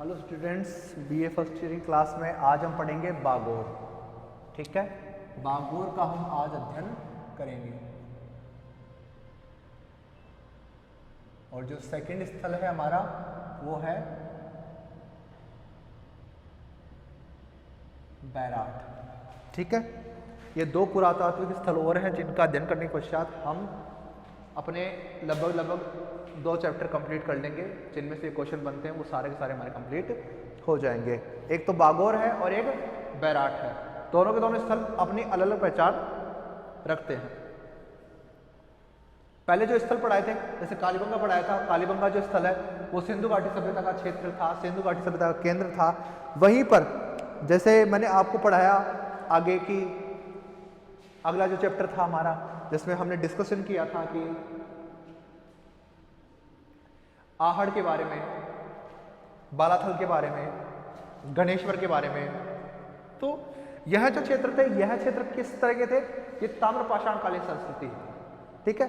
Hello students, BA first year की class में आज हम पढ़ेंगे बागोर। ठीक है, बागोर का हम आज अध्ययन करेंगे। और जो सेकंड स्थल है हमारा वो है बैराट। ठीक है, ये दो पुरातात्विक स्थल और हैं जिनका अध्ययन करने के पश्चात हम अपने लगभग 2 चैप्टर कंप्लीट कर लेंगे, जिनमें से क्वेश्चन बनते हैं वो सारे के सारे हमारे कंप्लीट हो जाएंगे। एक तो बागोर है और एक बैराट है। दोनों के दोनों स्थल अपनी अलग अलग पहचान रखते हैं। पहले जो स्थल पढ़ाए थे, जैसे कालीबंगा पढ़ाया था, कालीबंगा जो स्थल है वो सिंधु घाटी सभ्यता का क्षेत्र था, सिंधु घाटी सभ्यता का केंद्र था। वहीं पर जैसे मैंने आपको पढ़ाया आगे की अगला जो चैप्टर था हमारा, जिसमें हमने डिस्कशन किया था कि आहड़ के बारे में, बालाथल के बारे में, गणेश्वर के बारे में। तो यह जो क्षेत्र थे, यह क्षेत्र किस तरह के थे? ये ताम्रपाषाण कालीन संस्कृति। ठीक है,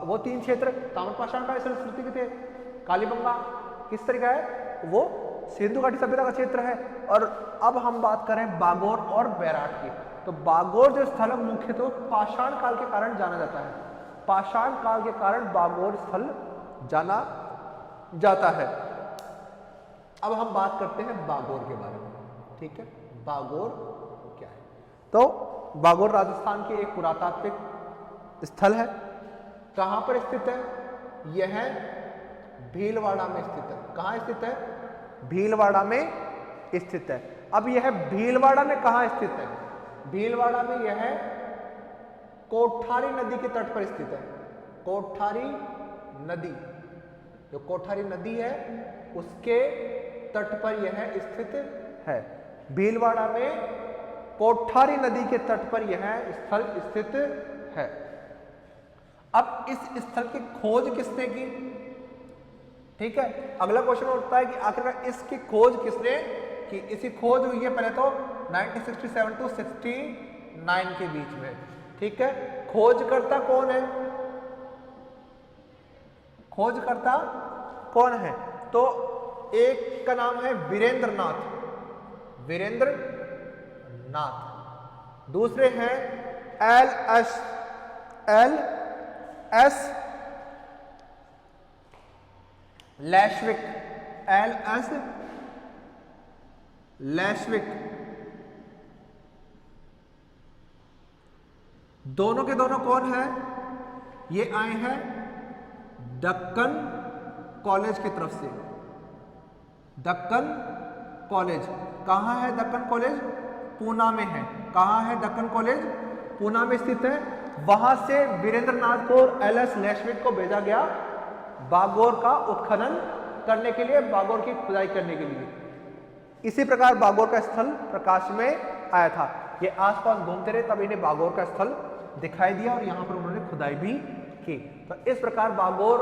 वो 3 क्षेत्र ताम्रपाषाण कालीन संस्कृति के थे। कालीबंगा किस तरह का है? वो सिंधु घाटी सभ्यता का क्षेत्र है। और अब हम बात करें बागोर और बैराट की, तो बागोर जो स्थल मुख्यतः पाषाण काल के कारण जाना जाता है। पाषाण काल के कारण बागोर स्थल जाना जाता है। अब हम बात करते हैं बागोर के बारे में। ठीक है, बागोर क्या है? तो बागोर राजस्थान की एक पुरातात्विक स्थल है। कहां पर स्थित है? यह भीलवाड़ा में स्थित है। कहां स्थित है? भीलवाड़ा में स्थित है। अब यह भीलवाड़ा में कहां स्थित है? भीलवाड़ा में यह कोठारी नदी के तट पर स्थित है। कोठारी नदी, जो कोठारी नदी है उसके तट पर यह स्थित है। भीलवाड़ा में कोठारी नदी के तट पर यह स्थल स्थित है। अब इस स्थल की खोज किसने की? ठीक है, अगला क्वेश्चन उठता है कि आखिरकार इसकी खोज किसने की? इसकी खोज हुई है पहले तो 1967 टू 69 के बीच में। ठीक है, खोजकर्ता कौन है? खोजकर्ता कौन है? तो एक का नाम है वीरेंद्र नाथ, वीरेंद्र नाथ। दूसरे हैं एल एस लैश्विक, एल एस लैश्विक। दोनों के दोनों कौन है? ये आए हैं दक्कन कॉलेज की तरफ से। दक्कन कॉलेज कहां है? दक्कन कॉलेज पूना में है। कहां है दक्कन कॉलेज? पूना में स्थित है। वहां से वीरेंद्र नाथ को और एल एस लैश्विक को भेजा गया बागोर का उत्खनन करने के लिए, बागोर की खुदाई करने के लिए। इसी प्रकार बागोर का स्थल प्रकाश में आया था। ये आसपास घूमते रहे, तब इन्हें बागोर का स्थल दिखाई दिया और यहां पर उन्होंने खुदाई भी की। तो इस प्रकार बागोर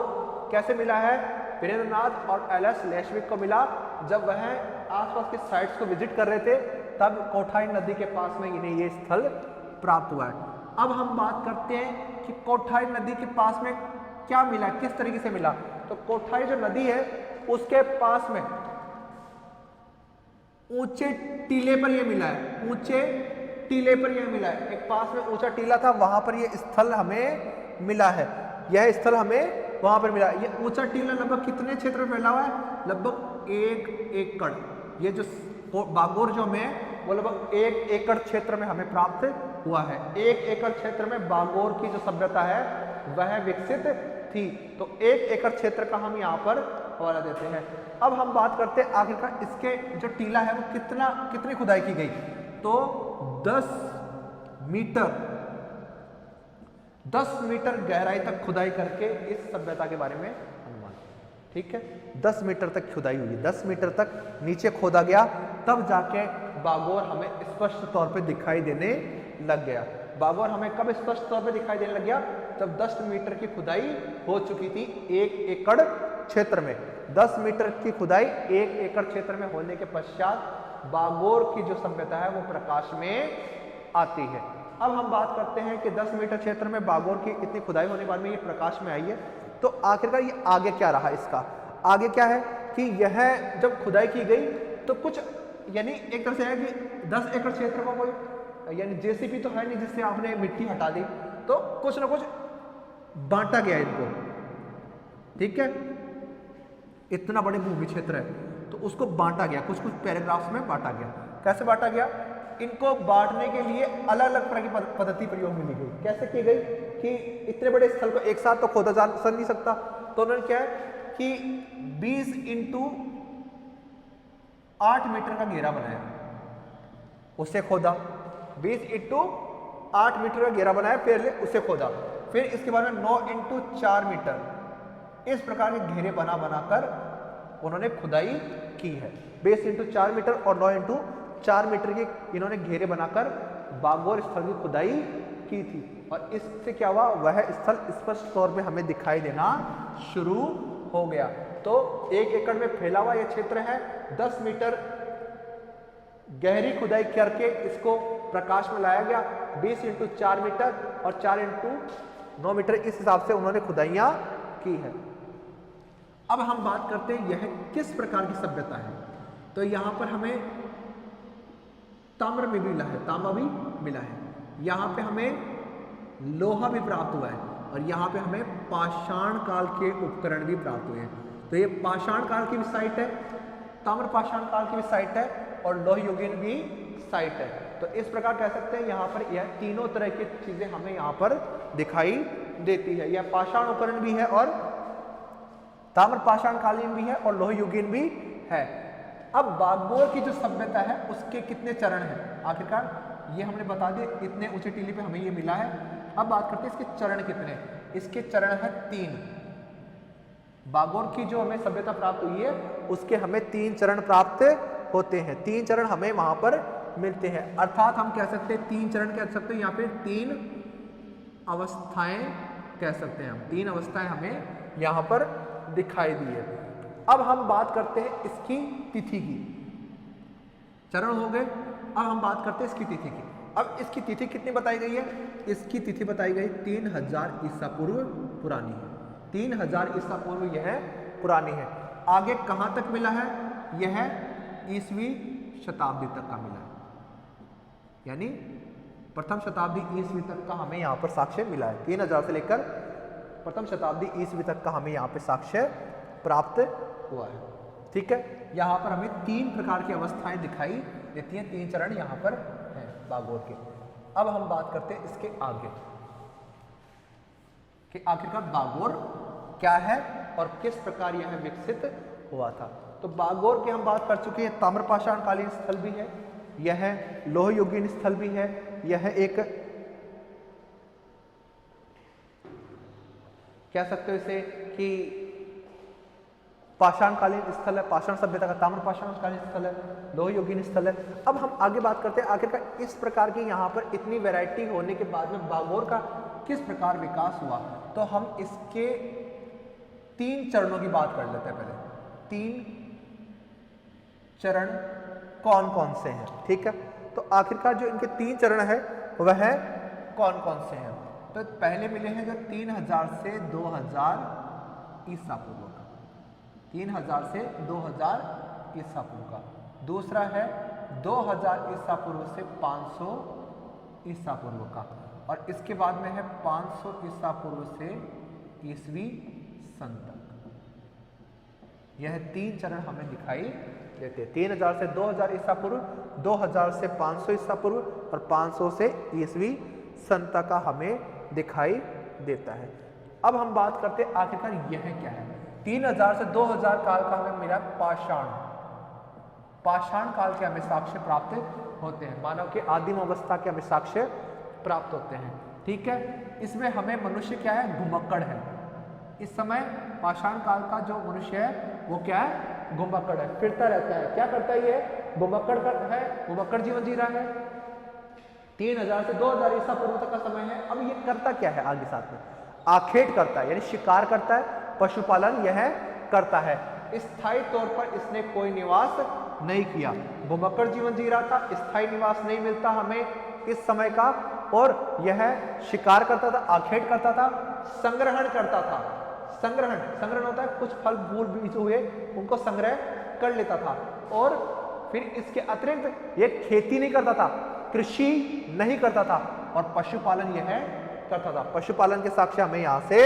कैसे मिला है? वीरेंद्र नाथ और एल एस लैश्विक को मिला जब वह आसपास के साइट्स को विजिट कर रहे थे, तब कोठारी नदी के पास में इन्हें ये स्थल प्राप्त हुआ है। अब हम बात करते हैं कि कोठारी नदी के पास में क्या मिला, किस तरीके से मिला। तो कोठारी जो नदी है उसके पास में ऊंचे टीले पर यह मिला है। ऊंचे टीले पर यह मिला है। एक पास में ऊंचा टीला था, वहां पर यह स्थल हमें मिला है। यह स्थल हमें वहां पर मिला। यह ऊंचा टीला लगभग कितने क्षेत्र में फैला हुआ है? लगभग 1 एकड़। ये जो बागोर जो हमें वो लगभग 1 एकड़ क्षेत्र में हमें प्राप्त हुआ है। 1 एकड़ क्षेत्र में बागोर की जो सभ्यता है वह विकसित थी। तो 1 एकड़ क्षेत्र का हम यहाँ पर हवाला देते हैं। अब हम बात करते हैं आखिरकार इसके जो टीला है वो कितनी खुदाई की गई। तो 10 मीटर गहराई तक खुदाई करके इस सभ्यता के बारे में अनुमान। ठीक है, 10 मीटर तक खुदाई हुई, 10 मीटर तक नीचे खोदा गया, तब जाके बागोर हमें स्पष्ट तौर पे दिखाई देने लग गया। बागोर हमें कब स्पष्ट तौर पे दिखाई देने लग गया? जब 10 मीटर की खुदाई हो चुकी थी 1 एकड़ क्षेत्र में। 10 मीटर की खुदाई 1 एकड़ क्षेत्र में होने के पश्चात बागोर की जो सभ्यता है वो प्रकाश में आती है। अब हम बात करते हैं कि 10 मीटर क्षेत्र में बागोर की इतनी खुदाई होने के बाद में ये प्रकाश में आई है। तो आखिरकार ये आगे क्या रहा? इसका आगे क्या है कि यह जब खुदाई की गई तो कुछ यानी एक तरह से है कि 10 एकड़ क्षेत्र में कोई यानी जेसीबी तो है नहीं जिससे आपने मिट्टी हटा दी, तो कुछ ना कुछ बांटा गया इनको, ठीक है। इतना बड़े भूमि क्षेत्र है तो उसको बांटा गया, कुछ कुछ पैराग्राफ्स में बांटा गया। कैसे बांटा गया? इनको बांटने के लिए अलग अलग तरह की पद्धति प्रयोग में ली गई। कैसे की गई कि इतने बड़े स्थल को एक साथ तो खोदा जा नहीं सकता, तो उन्होंने क्या है कि 20 इंटू 8 मीटर का घेरा बनाया, उसे खोदा। 20 इंटू 8 मीटर का घेरा बनाया, फिर उसे खोदा। फिर इसके बाद में 9 इंटू 4 मीटर, इस प्रकार के घेरे बना बनाकर उन्होंने खुदाई की है। 20 इंटू 4 मीटर और 9 इंटू 4 मीटर के इन्होंने घेरे बनाकर बागोर स्थल की खुदाई की थी। और इससे क्या हुआ, वह स्थल स्पष्ट तौर पे हमें दिखाई देना शुरू हो गया। तो 1 एकड़ में फैला हुआ यह क्षेत्र है। 10 मीटर गहरी खुदाई करके इसको प्रकाश में लाया गया। 20 इंटू 4 मीटर और 4 इंटू 9 मीटर, इस हिसाब से उन्होंने खुदाइयां की है। अब हम बात करते हैं यह किस प्रकार की सभ्यता है। तो यहां पर हमें ताम्र भी मिला है, तांबा भी मिला है, यहाँ पे हमें लोहा भी प्राप्त हुआ है और यहाँ पे हमें पाषाण काल के उपकरण भी प्राप्त हुए हैं। तो ये पाषाण काल की भी साइट है, ताम्र पाषाण काल की भी साइट है और लोह युगीन भी साइट है। तो इस प्रकार कह सकते हैं यहाँ पर यह तीनों तरह की चीजें हमें यहाँ पर दिखाई देती है। यह पाषाण उपकरण भी है और ताम्र पाषाण कालीन भी है और लोह युगीन भी है। अब बागोर की जो सभ्यता है उसके कितने चरण हैं, आखिरकार ये हमने बता दिए, इतने ऊंचे टीले पे हमें ये मिला है। अब बात करते हैं इसके चरण कितने। इसके चरण है 3। बागोर की जो हमें सभ्यता प्राप्त हुई है उसके हमें 3 चरण प्राप्त होते हैं। 3 चरण हमें वहां पर मिलते हैं, अर्थात हम कह सकते हैं 3 चरण कह सकते हैं, यहाँ पे 3 अवस्थाएं कह सकते हैं हम। 3 अवस्थाएं हमें यहाँ पर दिखाई दी है। अब हम बात करते हैं इसकी तिथि की। चरण हो गए, अब हम बात करते हैं इसकी तिथि की। अब इसकी तिथि कितनी बताई गई है? इसकी तिथि बताई गई 3000 ईसा पूर्व पुरानी है। 3000 ईसा पूर्व यह पुरानी है। आगे कहां तक मिला है? यह ईसवी शताब्दी तक का मिला है, यानी प्रथम शताब्दी ईसवी तक का हमें यहाँ पर साक्ष्य मिला है। 3000 से लेकर प्रथम शताब्दी ईसवी तक का हमें यहाँ पे साक्ष्य प्राप्त हुआ है, ठीक है। यहाँ पर हमें 3 प्रकार की अवस्थाएं दिखाई देती हैं, 3 चरण यहाँ पर हैं बागोर के। अब हम बात करते हैं इसके आगे कि आखिरकार बागोर क्या है और किस प्रकार यह विकसित हुआ था। तो बागोर की हम बात कर चुके हैं, ताम्रपाषाण कालीन स्थल भी है, यह लोह युगीन स्थल भी है, यह एक कह सकते हो इसे कि पाषाणकालीन स्थल है, पाषाण सभ्यता का ताम्रपाषाण कालीन स्थल है, लोह युगीन स्थल है। अब हम आगे बात करते हैं आखिरकार इस प्रकार की यहाँ पर इतनी वैरायटी होने के बाद में बागोर का किस प्रकार विकास हुआ। तो हम इसके 3 चरणों की बात कर लेते हैं। पहले 3 चरण कौन कौन से हैं, ठीक है। तो आखिरकार जो इनके 3 चरण है वह कौन कौन से हैं। तो पहले मिले हैं जो 3000 से 2000 ईसा पूर्व का, 3000 से 2000 ईसा पूर्व का। दूसरा है 2000 ईसा पूर्व से 500 ईसा पूर्व का, और इसके बाद में है 500 ईसा पूर्व से ईसवी सन तक। यह 3 चरण हमें दिखाई देते हैं। 3000 से 2000 ईसा पूर्व, 2000 से 500 ईसा पूर्व और 500 से ईसवी सन तक का हमें दिखाई देता है। अब हम बात करते हैं आखिरकार यह क्या है। 3000 से 2000 काल का हमें मिला पाषाण काल के हमें साक्ष्य प्राप्त होते हैं, मानव के आदिम अवस्था के हमें साक्ष्य प्राप्त होते हैं, ठीक है। इसमें हमें मनुष्य क्या है, घुमक्कड़ है। इस समय पाषाण काल का जो मनुष्य है वो क्या है, घुमक्कड़ है, फिरता रहता है। क्या करता है ये, घुमक्कड़ है, घुमक्कड़ जीवन जी रहा है। 3000 से 2000 ईसा पूर्व तक का समय है। अब ये करता क्या है आगे साथ में, आखेट करता है, यानी शिकार करता है, पशुपालन यह करता है। स्थायी तौर पर इसने कोई निवास नहीं किया, घुमक्कड़ जीवन जी रहा था, स्थायी निवास नहीं मिलता हमें इस समय का, और यह शिकार करता था, आखेट करता था, संग्रहण करता था। संग्रहण, संग्रहण होता है कुछ फल फूल बीज हुए उनको संग्रह कर लेता था, और फिर इसके अतिरिक्त ये खेती नहीं करता था, कृषि नहीं करता था, और पशुपालन यह करता था। पशुपालन के साक्ष्य हमें यहां से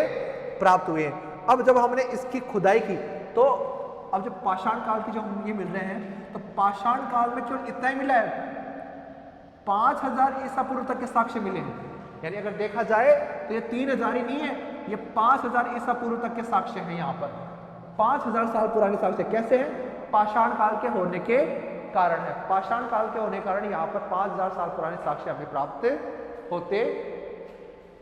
प्राप्त हुए। अब जब हमने इसकी खुदाई की तो अब जब पाषाण काल की जो हम ये मिल रहे हैं, तो पाषाण काल में केवल इतना ही मिला है, 5000 ईसा पूर्व तक के साक्ष्य मिले हैं। यानी अगर देखा जाए तो ये 3000 ही नहीं है, ये 5000 ईसा पूर्व तक के साक्ष्य हैं। यहाँ पर 5000 साल पुराने साक्ष्य कैसे हैं? पाषाण काल के होने के कारण है। पाषाण काल के होने के कारण यहाँ पर 5000 साल पुराने साक्ष्य हमें प्राप्त होते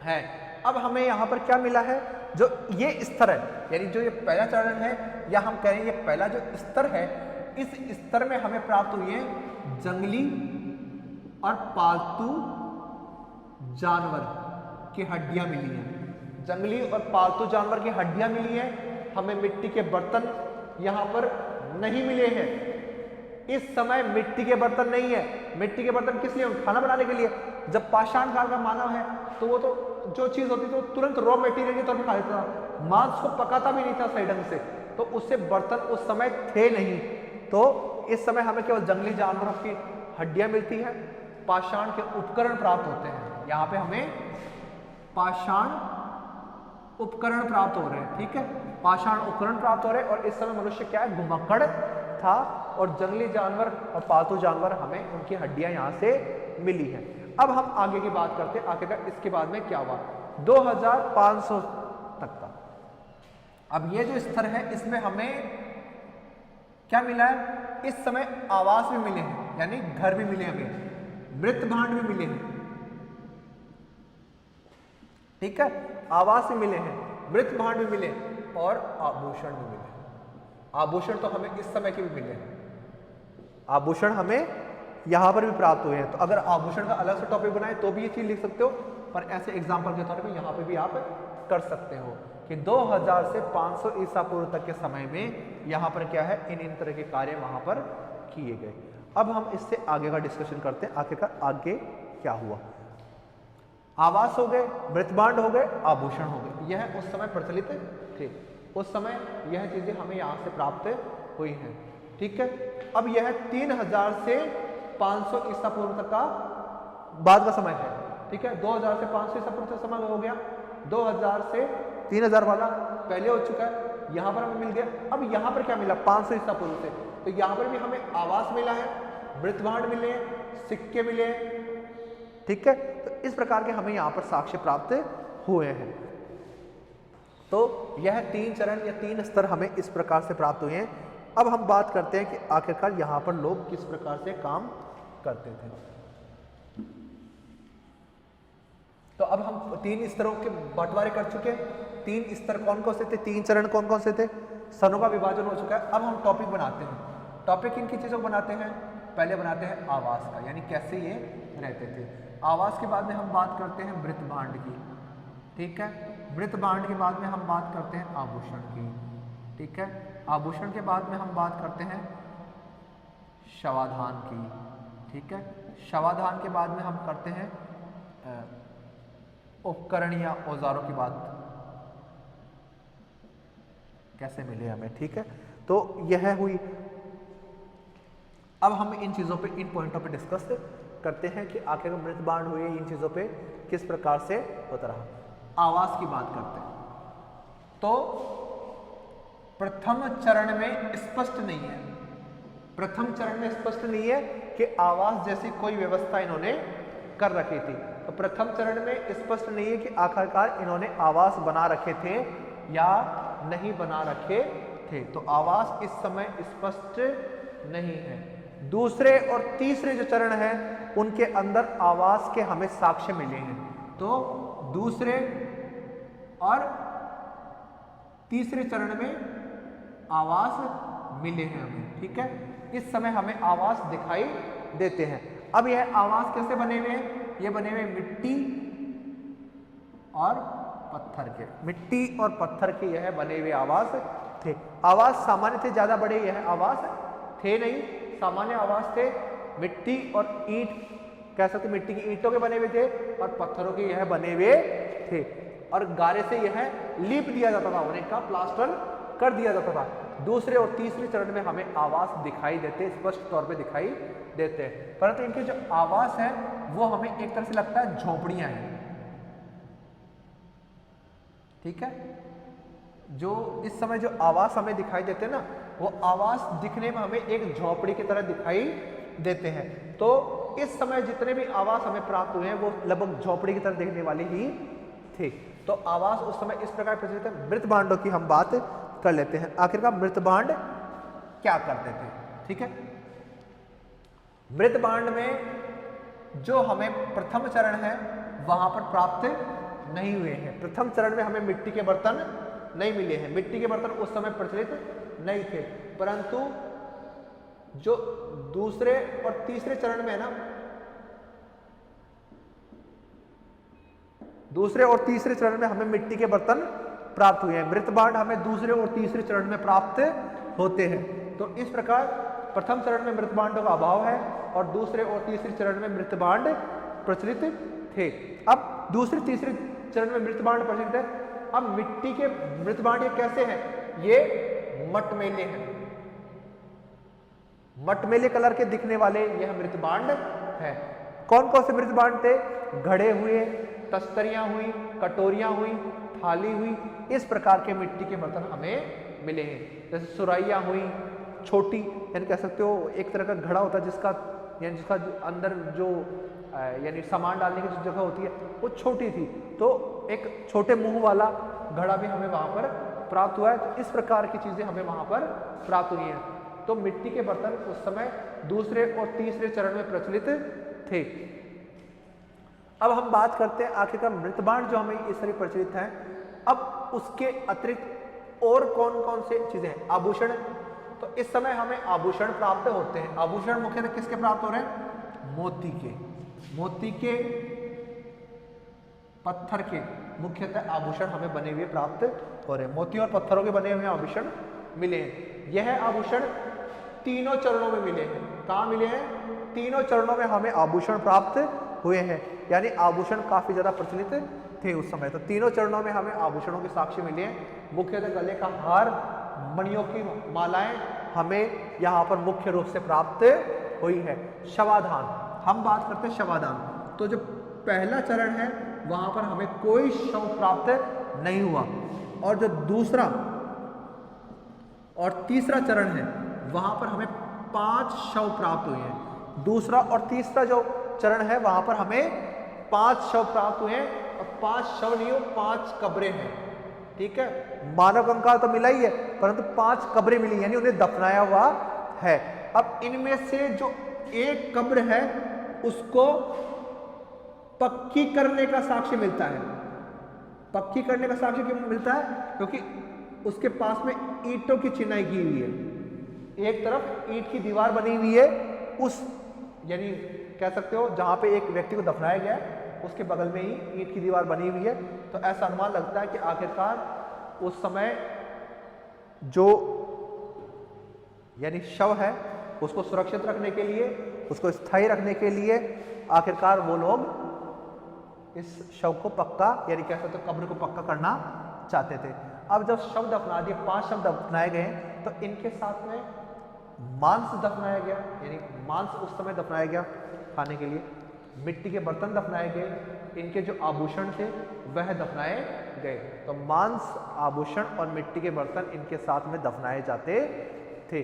हैं। अब हमें यहाँ पर क्या मिला है? जो ये स्तर है, यानी जो ये पहला चरण है, या हम कहें ये पहला जो स्तर है, इस स्तर में हमें प्राप्त हुई है जंगली और पालतू जानवर की हड्डियां मिली हैं। जंगली और पालतू जानवर की हड्डियां मिली हैं। हमें मिट्टी के बर्तन यहाँ पर नहीं मिले हैं। इस समय मिट्टी के बर्तन नहीं है। मिट्टी के बर्तन किस लिए? खाना बनाने के लिए। जब पाषाण काल का मानव है तो वो तो जो चीज होती थी वो तुरंत रॉ मटेरियल के तौर पर खा लेता था, मांस को पकाता भी नहीं था सही ढंग से, तो उससे बर्तन उस समय थे नहीं। तो इस समय हमें केवल जंगली जानवरों की हड्डियां मिलती है, पाषाण के उपकरण प्राप्त होते हैं। यहाँ पे हमें पाषाण उपकरण प्राप्त हो रहे हैं, ठीक है, पाषाण उपकरण प्राप्त हो रहे हैं। और इस समय मनुष्य क्या है? घुमक्कड़ था, और जंगली जानवर और पालतू जानवर हमें उनकी हड्डियां यहाँ से मिली हैं। अब हम आगे की बात करते हैं, आखिरकार इसके बाद में क्या हुआ 2500 तक का। अब ये जो स्तर है इसमें हमें क्या मिला है? इस समय आवास भी मिले हैं, यानी घर भी मिले हमें, मृत भांड भी मिले हैं, ठीक है, आवास भी मिले हैं, मृत भांड भी मिले, और आभूषण भी मिले। आभूषण तो हमें इस समय के भी मिले हैं, आभूषण हमें यहां पर भी प्राप्त हुए हैं। तो अगर आभूषण का अलग से टॉपिक बनाए तो भी ये चीज लिख सकते हो, पर ऐसे एग्जाम्पल के तौर पर यहां पे भी आप कर सकते हो कि 2000 से 500 ईसा पूर्व तक के समय में यहां पर क्या है? इन तरह के कार्य वहां पर किए गए। अब हम इससे आगे का डिस्कशन करते हैं, आखिरकार आगे क्या हुआ। आवास हो गए, मृतभांड हो गए, आभूषण हो गए, यह उस समय प्रचलित थे। उस समय यह चीजें हमें यहां से प्राप्त हुई हैं, ठीक है। अब यह 3000 से 500 ईसा पूर्व तक का बाद का समय है, ठीक है। 2000 से 500 ईसा पूर्व तक समय हो गया, 2000 से 3000 वाला पहले हो चुका है, यहां पर हमें मिल गया। अब यहां पर क्या मिला? 500 ईसा पूर्व से, तो यहां पर भी हमें आवास मिला है, मृतभांड मिले, सिक्के मिले, ठीक है। तो इस प्रकार के हमें यहां पर साक्ष्य प्राप्त हुए हैं। तो यह 3 चरण या 3 स्तर हमें इस प्रकार से प्राप्त हुए हैं। अब हम बात करते हैं कि आखिरकार यहां पर लोग किस प्रकार से काम करते थे। तो अब हम 3 स्तरों के बंटवारे कर चुके हैं। 3 स्तर कौन कौन से थे? 3 चरण कौन कौन से थे? सनों का विभाजन हो चुका है। अब हम टॉपिक बनाते हैं। टॉपिक किन की चीजों को बनाते हैं? पहले बनाते हैं आवास का, यानी कैसे ये रहते थे। आवास के बाद में हम बात करते हैं मृत भांड की, ठीक है। मृत भांड के बाद में हम बात करते हैं आभूषण की, ठीक है। आभूषण के बाद में हम बात करते हैं शवाधान की, ठीक है। शवाधान के बाद में हम करते हैं उपकरण या औजारों की बात, कैसे मिले हमें, ठीक है। तो यह हुई। अब हम इन चीजों पे, इन पॉइंटों पे डिस्कस करते हैं कि आखिर मृत भांड हुए, इन चीजों पे किस प्रकार से होता रहा। आवास की बात करते हैं तो प्रथम चरण में स्पष्ट नहीं है, प्रथम चरण में स्पष्ट नहीं है कि आवास जैसी कोई व्यवस्था इन्होंने कर रखी थी। तो प्रथम चरण में स्पष्ट नहीं है कि आखिरकार इन्होंने आवास बना रखे थे या नहीं बना रखे थे। तो आवास इस समय स्पष्ट नहीं है। दूसरे और तीसरे जो चरण है उनके अंदर आवास के हमें साक्ष्य मिले हैं। तो दूसरे और तीसरे चरण में आवास मिले हैं हमें, ठीक है। इस समय हमें आवास दिखाई देते हैं। अब यह आवास कैसे बने हुए हैं? ये बने हुए मिट्टी और पत्थर के, मिट्टी और पत्थर के यह बने हुए आवास थे। आवास सामान्य थे, ज्यादा बड़े यह आवास थे नहीं, सामान्य आवास थे। मिट्टी और ईंट, कह सकते मिट्टी की ईंटों के बने हुए थे और पत्थरों के यह बने हुए थे। और गारे से यह लीप दिया जाता था, उन्हें का प्लास्टर कर दिया जाता था। दूसरे और तीसरे चरण में हमें आवास दिखाई देते, स्पष्ट तौर पे दिखाई देते हैं, परंतु इनके जो आवास है वो हमें एक तरह से लगता है झोपड़ियां हैं। ठीक है, जो इस समय जो आवास हमें दिखाई देते हैं ना, वो आवास दिखने में हमें एक झोपड़ी की तरह दिखाई देते हैं। तो इस समय जितने भी आवास हमें प्राप्त हुए हैं वो लगभग झोपड़ी की तरह दिखने वाले ही थे। तो आवास उस समय इस प्रकार प्रचलित है। मृतभांडों की हम बात कर लेते हैं, आखिरकार मृतभांड क्या करते थे। ठीक है, मृतभांड में जो हमें प्रथम चरण है वहां पर प्राप्त नहीं हुए हैं। प्रथम चरण में हमें मिट्टी के बर्तन नहीं मिले हैं, मिट्टी के बर्तन उस समय प्रचलित नहीं थे, परंतु जो दूसरे और तीसरे चरण में है ना, दूसरे और तीसरे चरण में हमें मिट्टी के बर्तन प्राप्त हुए हैं। मृतभांड हमें दूसरे और तीसरे चरण में प्राप्त होते हैं। तो इस प्रकार प्रथम चरण में मृतभांडों का अभाव है और दूसरे और तीसरे चरण में मृतभांड प्रचलित थे। अब दूसरे तीसरे चरण में मृतभांड प्रचलित है। अब मिट्टी के मृतभांड ये कैसे हैं? ये मटमेले हैं, मटमेले कलर के दिखने वाले यह मृतभांड है। कौन कौन से मृतभांड थे? घड़े हुए, तस्तरियां हुई, कटोरियां हुई, थाली हुई, इस प्रकार के मिट्टी के बर्तन हमें मिले हैं। जैसे सुराइयां हुई, छोटी, यानी कह सकते हो एक तरह का घड़ा होता है जिसका यानी जिसका अंदर जो यानी सामान डालने की जो जगह होती है वो छोटी थी, तो एक छोटे मुंह वाला घड़ा भी हमें वहां पर प्राप्त हुआ है। तो इस प्रकार की चीजें हमें वहां पर प्राप्त हुई हैं। तो मिट्टी के बर्तन उस समय दूसरे और तीसरे चरण में प्रचलित थे। अब हम बात करते हैं आखिरकार मृतभांड जो हमें इस तरह प्रचलित है, अब उसके अतिरिक्त और कौन कौन से चीजें हैं? आभूषण। तो इस समय हमें आभूषण प्राप्त होते हैं। आभूषण मुख्यतः किसके प्राप्त हो रहे हैं? मोती के, मोती के, पत्थर के मुख्यतः आभूषण हमें बने हुए प्राप्त हो रहे हैं। मोती और पत्थरों के बने हुए आभूषण मिले हैं। यह आभूषण तीनों चरणों में मिले हैं। कहाँ मिले हैं? तीनों चरणों में हमें आभूषण प्राप्त हुए हैं, यानी आभूषण काफी ज्यादा प्रचलित थे उस समय। तो तीनों चरणों में हमें आभूषणों के साक्ष्य मिले हैं। मुख्यतः गले का हार, मणियों की मालाएं हमें यहाँ पर मुख्य रूप से प्राप्त हुई है। शवाधान, हम बात करते हैं शवाधान। तो जो पहला चरण है वहां पर हमें कोई शव प्राप्त नहीं हुआ, और जो दूसरा और तीसरा चरण है वहां पर हमें 5 शव प्राप्त हुए हैं। दूसरा और तीसरा जो चरण है वहां पर हमें 5 शव प्राप्त हुए हैं, और 5 शव नहीं हो, 5 कब्रें हैं। ठीक है, मानव कंकाल तो मिला ही है, परंतु 5 कब्रें मिली, यानी उन्हें दफनाया हुआ है। अब इनमें से जो एक कब्र है उसको पक्की करने का साक्ष्य मिलता है। पक्की करने का साक्ष्य क्यों मिलता है? क्योंकि उसके पास में ईंटों की चिनाई की हुई है। एक तरफ ईंट की दीवार बनी हुई है, उस यानी कह सकते हो जहां पे एक व्यक्ति को दफनाया गया है उसके बगल में ही ईंट की दीवार बनी हुई है। तो ऐसा अनुमान लगता है कि आखिरकार उस समय जो यानी शव है उसको सुरक्षित रखने के लिए, उसको स्थायी रखने के लिए आखिरकार वो लोग इस शव को पक्का यानी कह सकते हो कब्र को पक्का करना चाहते थे। अब जब शव दफना दिए, 5 शव दफनाए गए, तो इनके साथ में मांस दफनाया गया, यानी मांस उस समय दफनाया गया खाने के लिए। मिट्टी के बर्तन दफनाए गए, इनके जो आभूषण थे वह दफनाए गए। तो मांस, आभूषण और मिट्टी के बर्तन इनके साथ में दफनाए जाते थे।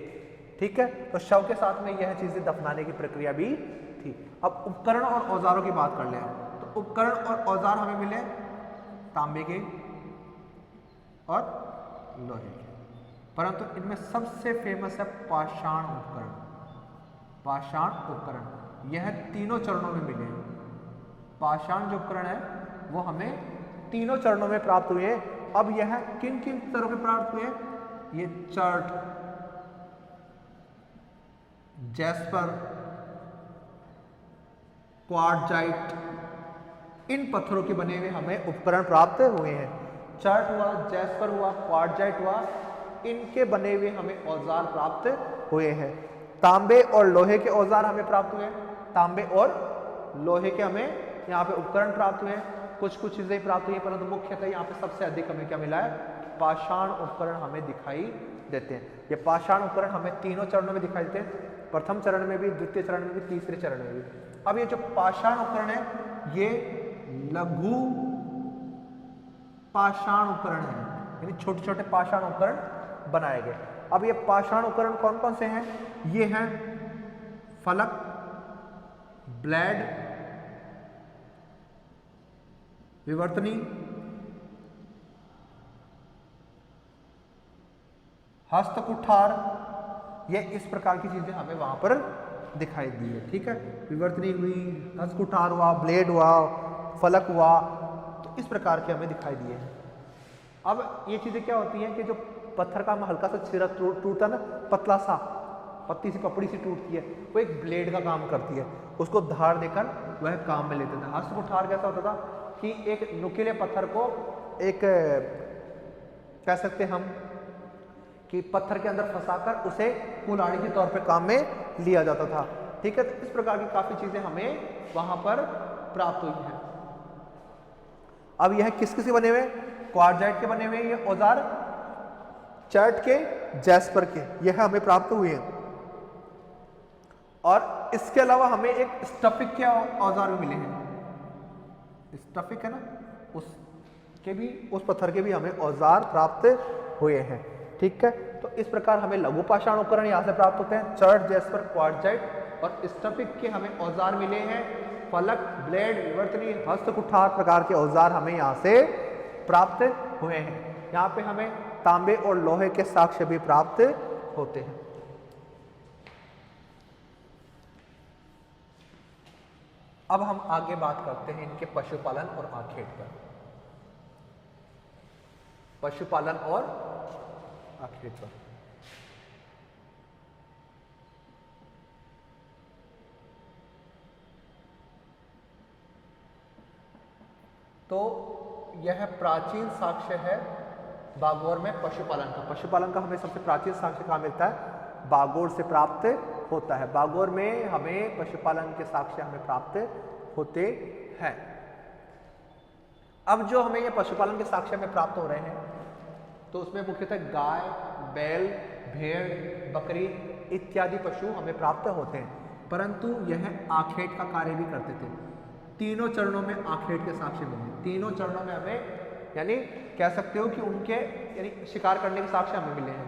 ठीक है, तो शव के साथ में यह चीजें दफनाने की प्रक्रिया भी थी। अब उपकरण और औजारों की बात कर लें, तो उपकरण और औजार हमें मिले तांबे के और लोहे के, परंतु इनमें सबसे फेमस है पाषाण उपकरण। पाषाण उपकरण यह तीनों चरणों में मिले हैं। पाषाण जो उपकरण है वो हमें तीनों चरणों में प्राप्त हुए। अब यह किन किन स्तरों में प्राप्त हुए? ये चर्ट, जैस्पर, क्वार्टजाइट, इन पत्थरों के बने हुए हमें उपकरण प्राप्त हुए हैं। चर्ट हुआ, जैस्पर हुआ, क्वार्टजाइट हुआ, इनके बने हुए हमें औजार प्राप्त हुए हैं। तांबे और लोहे के औजार हमें प्राप्त हुए हैं। तांबे और लोहे के हमें यहाँ पे उपकरण प्राप्त हुए हैं। कुछ चीजें प्राप्त हुई हैं, परंतु मुख्यतः यहाँ पे सबसे अधिक हमें क्या मिला है, पाषाण उपकरण हमें दिखाई देते हैं। ये पाषाण उपकरण हमें तीनों चरणों में दिखाई देते हैं, प्रथम चरण में भी, द्वितीय चरण में भी, तीसरे चरण में भी। अब ये जो पाषाण उपकरण है ये लघु पाषाण उपकरण है, यानी छोटे छोटे पाषाण उपकरण बनाए गए। अब ये पाषाण उपकरण कौन कौन से हैं, ये हैं फलक, ब्लेड, विवर्तनी, हस्त कुठार, ये इस प्रकार की चीजें हमें वहां पर दिखाई दी है। ठीक है, विवर्तनी हुई, हस्त कुठार हुआ, ब्लेड हुआ, फलक हुआ, तो इस प्रकार के हमें दिखाई दिए हैं। अब ये चीजें क्या होती हैं कि जो पत्थर का हल्का सा सिरा टूटता ना, पतला सा, पत्ती सी पपड़ी सी टूटती है, वो एक ब्लेड का काम करती है, उसको धार देकर वह काम में लेते थे। हस्त कुठार कैसा होता था कि एक नुकीले पत्थर को एक कह सकते हम कि पत्थर के अंदर फंसाकर उसे कुल्हाड़ी के तौर पे काम में लिया जाता था। ठीक है, तो इस प्रकार की काफी चीजें हमें वहां पर प्राप्त हुई हैं। अब यह किस किस के बने हुए, क्वार्जाइट के बने हुए ये औजार, चर्ट के, जैस्पर के, यह हमें प्राप्त हुए हैं। और इसके अलावा हमें एक स्टफिक के औजार भी मिले हैं, स्टफिक है ना, उसके भी, उस पत्थर के भी हमें औजार प्राप्त हुए हैं। ठीक है, तो इस प्रकार हमें लघु पाषाण उपकरण यहाँ से प्राप्त होते हैं, चर्ट, जैस्पर, क्वार्जाइट और स्टफिक के हमें औजार मिले हैं। फलक, ब्लेड, विवर्तनी, हस्त कुठार प्रकार के औजार हमें यहाँ से प्राप्त हुए हैं। यहाँ पे हमें तांबे और लोहे के साक्ष्य भी प्राप्त होते हैं। अब हम आगे बात करते हैं इनके पशुपालन और आखेट पर। पशुपालन और आखेट पर तो यह प्राचीन साक्ष्य है बागोर में पशुपालन का। पशुपालन का हमें सबसे प्राचीन साक्ष्य कहाँ मिलता है, बागोर से प्राप्त होता है। बागोर में हमें पशुपालन के साक्ष्य हमें प्राप्त होते हैं। अब जो हमें ये पशुपालन के साक्ष्य में प्राप्त हो रहे हैं, तो उसमें मुख्यतः गाय, बैल, भेड़, बकरी इत्यादि पशु हमें प्राप्त होते हैं, परंतु यह आखेट का कार्य भी करते थे। तीनों चरणों में आखेट के साक्ष्य मिले, तीनों चरणों में हमें, यानी कह सकते हो कि उनके यानी शिकार करने के साक्ष्य हमें मिले हैं।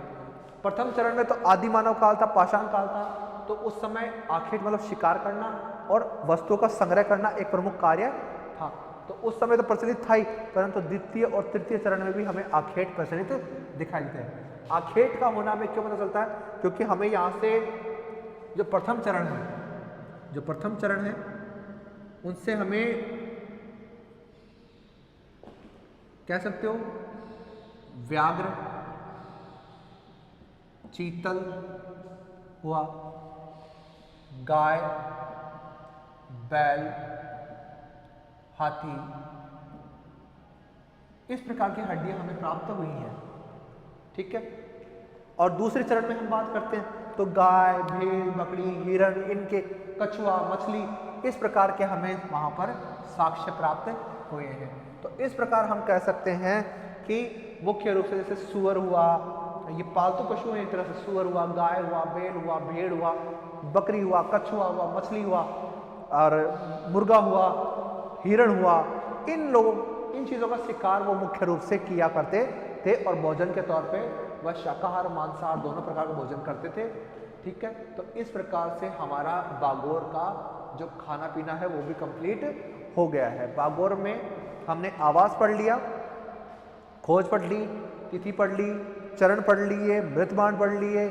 प्रथम चरण में तो आदि मानव काल था, पाषाण काल था, तो उस समय आखेट मतलब शिकार करना और वस्तुओं का संग्रह करना एक प्रमुख कार्य था, तो उस समय तो प्रचलित था ही, परंतु द्वितीय और तृतीय चरण में भी हमें आखेट प्रचलित दिखाई देते हैं। आखेट का होना हमें क्यों पता चलता है, क्योंकि हमें यहाँ से जो प्रथम चरण है, जो प्रथम चरण है उनसे हमें कह सकते हो व्याघ्र, चीतल हुआ, गाय, बैल, हाथी, इस प्रकार की हड्डियां हमें प्राप्त हुई हैं। ठीक है, और दूसरे चरण में हम बात करते हैं तो गाय, भेड़, बकरी, हिरण, इनके कछुआ, मछली, इस प्रकार के हमें वहां पर साक्ष्य प्राप्त हुए हैं। तो इस प्रकार हम कह सकते हैं कि मुख्य रूप से जैसे सुअर हुआ, ये पालतू पशु हैं, एक तरह से सुअर हुआ, गाय हुआ, बैल हुआ, भेड़ हुआ, बकरी हुआ, कछुआ हुआ, मछली हुआ और मुर्गा हुआ, हिरण हुआ, इन चीज़ों का शिकार वो मुख्य रूप से किया करते थे और भोजन के तौर पे वह शाकाहार मांसाहार दोनों प्रकार का भोजन करते थे। ठीक है, तो इस प्रकार से हमारा बागोर का जो खाना पीना है वो भी कंप्लीट हो गया है। बागोर में हमने आवास पढ़ लिया, खोज पढ़ ली, तिथि पढ़ ली, चरण पढ़ लिए, मृतबाण पढ़ लिए,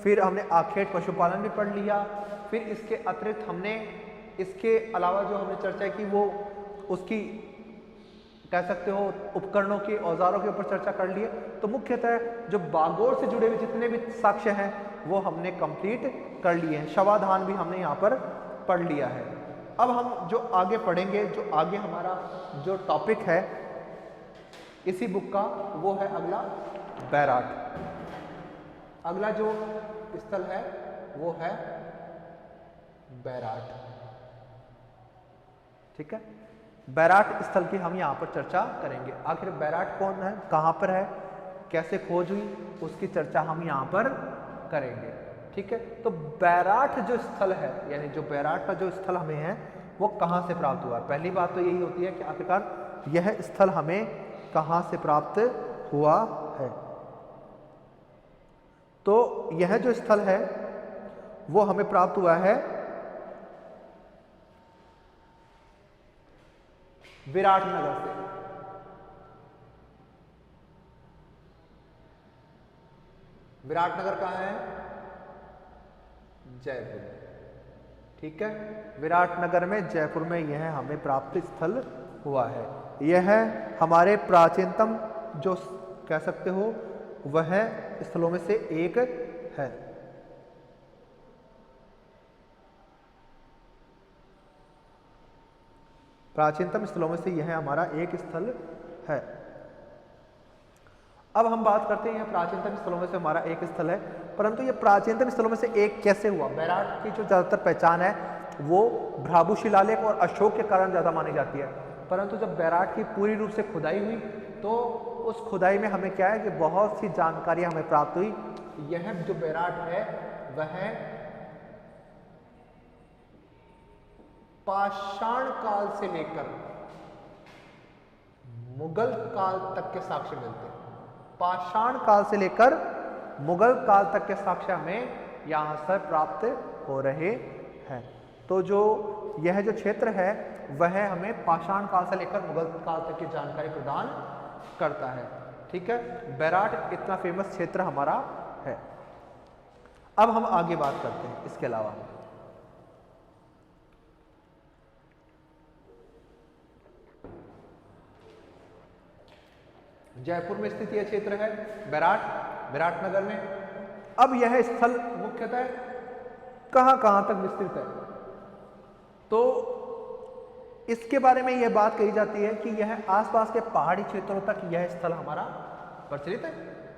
फिर हमने आखेट पशुपालन भी पढ़ लिया, फिर इसके अतिरिक्त हमने इसके अलावा जो हमने चर्चा की वो उसकी कह सकते हो उपकरणों के औजारों के ऊपर चर्चा कर लिए। तो मुख्यतः जो बागोर से जुड़े हुए जितने भी साक्ष्य हैं वो हमने कंप्लीट कर लिए हैं। शवाधान भी हमने यहाँ पर पढ़ लिया है। अब हम जो आगे पढ़ेंगे, जो आगे हमारा जो टॉपिक है इसी बुक का, वो है अगला बैराट। अगला जो स्थल है वो है बैराट। ठीक है, बैराट स्थल की हम यहाँ पर चर्चा करेंगे। आखिर बैराट कौन है, कहाँ पर है, कैसे खोज हुई, उसकी चर्चा हम यहाँ पर करेंगे। ठीक है, तो बैराट जो स्थल है, यानी जो बैराट का जो स्थल हमें है वो कहाँ से प्राप्त हुआ। पहली बात तो यही होती है कि आखिरकार यह स्थल हमें कहाँ से प्राप्त हुआ है। तो यह जो स्थल है वो हमें प्राप्त हुआ है विराटनगर से। विराटनगर कहाँ है, जयपुर। ठीक है, विराटनगर में, जयपुर में यह हमें प्राप्त स्थल हुआ है। यह हमारे प्राचीनतम जो कह सकते हो वह स्थलों में से एक है। प्राचीनतम स्थलों में से यह हमारा एक स्थल है। अब हम बात करते हैं प्राचीनतम स्थलों में से हमारा एक स्थल है, परंतु ये प्राचीनतम स्थलों में से एक कैसे हुआ। बैराट की जो ज्यादातर पहचान है वो भ्राभु शिलालेख और अशोक के कारण ज्यादा मानी जाती है, परंतु जब बैराट की पूरी रूप से खुदाई हुई तो उस खुदाई में हमें क्या है कि बहुत सी जानकारी हमें प्राप्त हुई। यह जो बैराट है वह पाषाण काल से लेकर मुगल काल तक के साक्ष्य मिलते हैं। पाषाण काल से लेकर मुगल काल तक के साक्ष्य हमें यहां से प्राप्त हो रहे हैं। तो जो यह जो क्षेत्र है वह हमें पाषाण काल से लेकर मुगल काल तक की जानकारी प्रदान करता है। ठीक है, बैराट इतना फेमस क्षेत्र हमारा है। अब हम आगे बात करते हैं इसके अलावा। जयपुर में स्थित यह क्षेत्र है बैराट, विराटनगर में। अब यह स्थल मुख्यतः कहां कहां तक विस्तृत है, तो इसके बारे में यह बात कही जाती है कि यह आसपास के पहाड़ी क्षेत्रों तक यह स्थल हमारा प्रचलित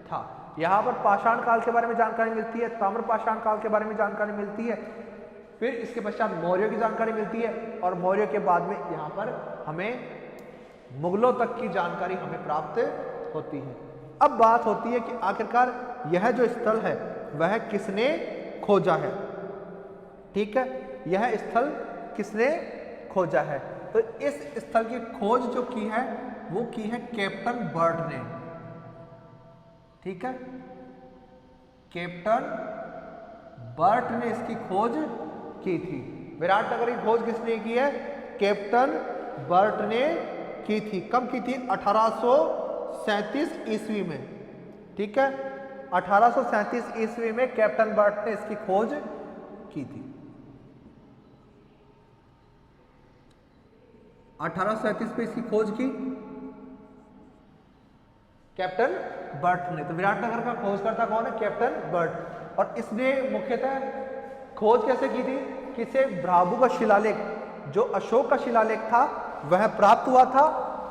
था। यहां पर पाषाण काल के बारे में जानकारी मिलती है, ताम्र पाषाण काल के बारे में जानकारी मिलती है, फिर इसके पश्चात मौर्यों की जानकारी मिलती है, और मौर्य के बाद में यहां पर हमें मुगलों तक की जानकारी हमें प्राप्त होती है। अब बात होती है कि आखिरकार यह जो स्थल है वह किसने खोजा है। ठीक है, यह स्थल किसने खोजा है, तो इस स्थल की खोज जो की है वो की है कैप्टन बर्ट ने। ठीक है, कैप्टन बर्ट ने इसकी खोज की थी। विराटनगर की खोज किसने की है, कैप्टन बर्ट ने की थी। कब की थी, 1837 ईस्वी में। ठीक है, 1837 ईस्वी में कैप्टन बर्ट ने इसकी खोज की थी। 1837 पे इसकी खोज की कैप्टन बर्ट ने। तो विराटनगर का खोजकर्ता कौन है, कैप्टन बर्ट। और इसने मुख्यतः खोज कैसे की थी, किसे भ्राभु का शिलालेख, जो अशोक का शिलालेख था वह प्राप्त हुआ था,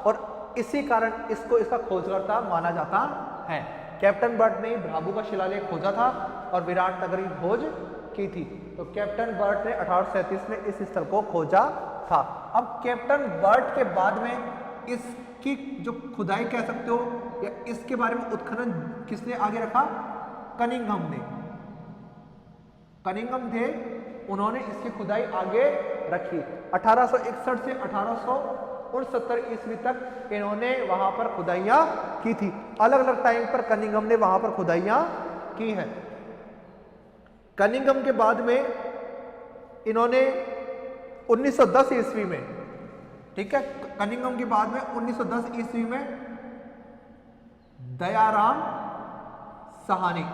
और इसी कारण इसको इसका खोजकर्ता माना जाता है। कैप्टन बर्ट ने भ्राभु का शिलालेख खोजा था और विराटनगर की खोज की थी। तो कैप्टन बर्ट ने 1837 में इस स्थल को खोजा था। अब कैप्टन बर्ट के बाद में इसकी जो खुदाई कह सकते हो या इसके बारे में उत्खनन किसने आगे रखा, कनिंघम ने। कनिंघम थे, उन्होंने इसकी खुदाई आगे रखी। 1861 से 1869 ईस्वी तक इन्होंने वहां पर खुदाइयां की थी। अलग अलग टाइम पर कनिंघम ने वहां पर खुदाइयां की हैं। कनिंघम के बाद में इन्होंने 1910 ईस्वी में, ठीक है, कनिंघम के बाद में 1910 ईस्वी में दयाराम साहनी,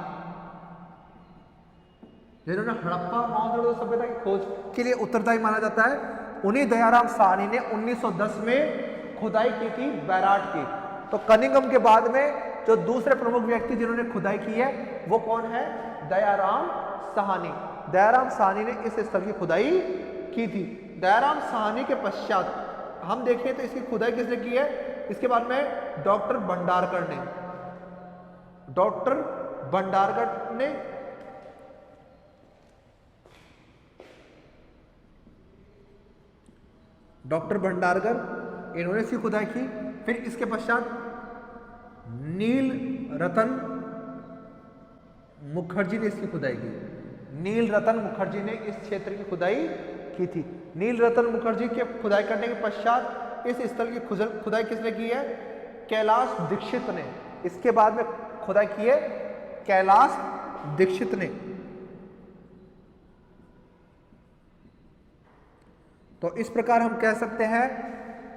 जिन्होंने हड़प्पा माउंट सभ्यता की खोज के लिए उत्तरदायी माना जाता है, उन्हीं दयाराम साहनी ने 1910 में खुदाई की थी बैराट की। तो कनिंघम के बाद में जो दूसरे प्रमुख व्यक्ति जिन्होंने खुदाई की है वो कौन है, दयाराम साहनी। दयाराम साहनी ने इस स्थल की खुदाई की थी। दयाराम साहनी के पश्चात हम देखें तो इसकी खुदाई किसने की है, इसके बाद में डॉक्टर भंडारकर ने, डॉक्टर भंडारकर ने डॉक्टर भंडारकर इन्होंने इसकी खुदाई की। फिर इसके पश्चात नील रतन मुखर्जी ने इसकी खुदाई की। नील रतन मुखर्जी ने इस क्षेत्र की खुदाई की थी। नील रतन मुखर्जी के खुदाई करने के पश्चात इस स्थल की खुदाई किसने की है? कैलाश दीक्षित ने। इसके बाद में खुदाई की है कैलाश दीक्षित ने। तो इस प्रकार हम कह सकते हैं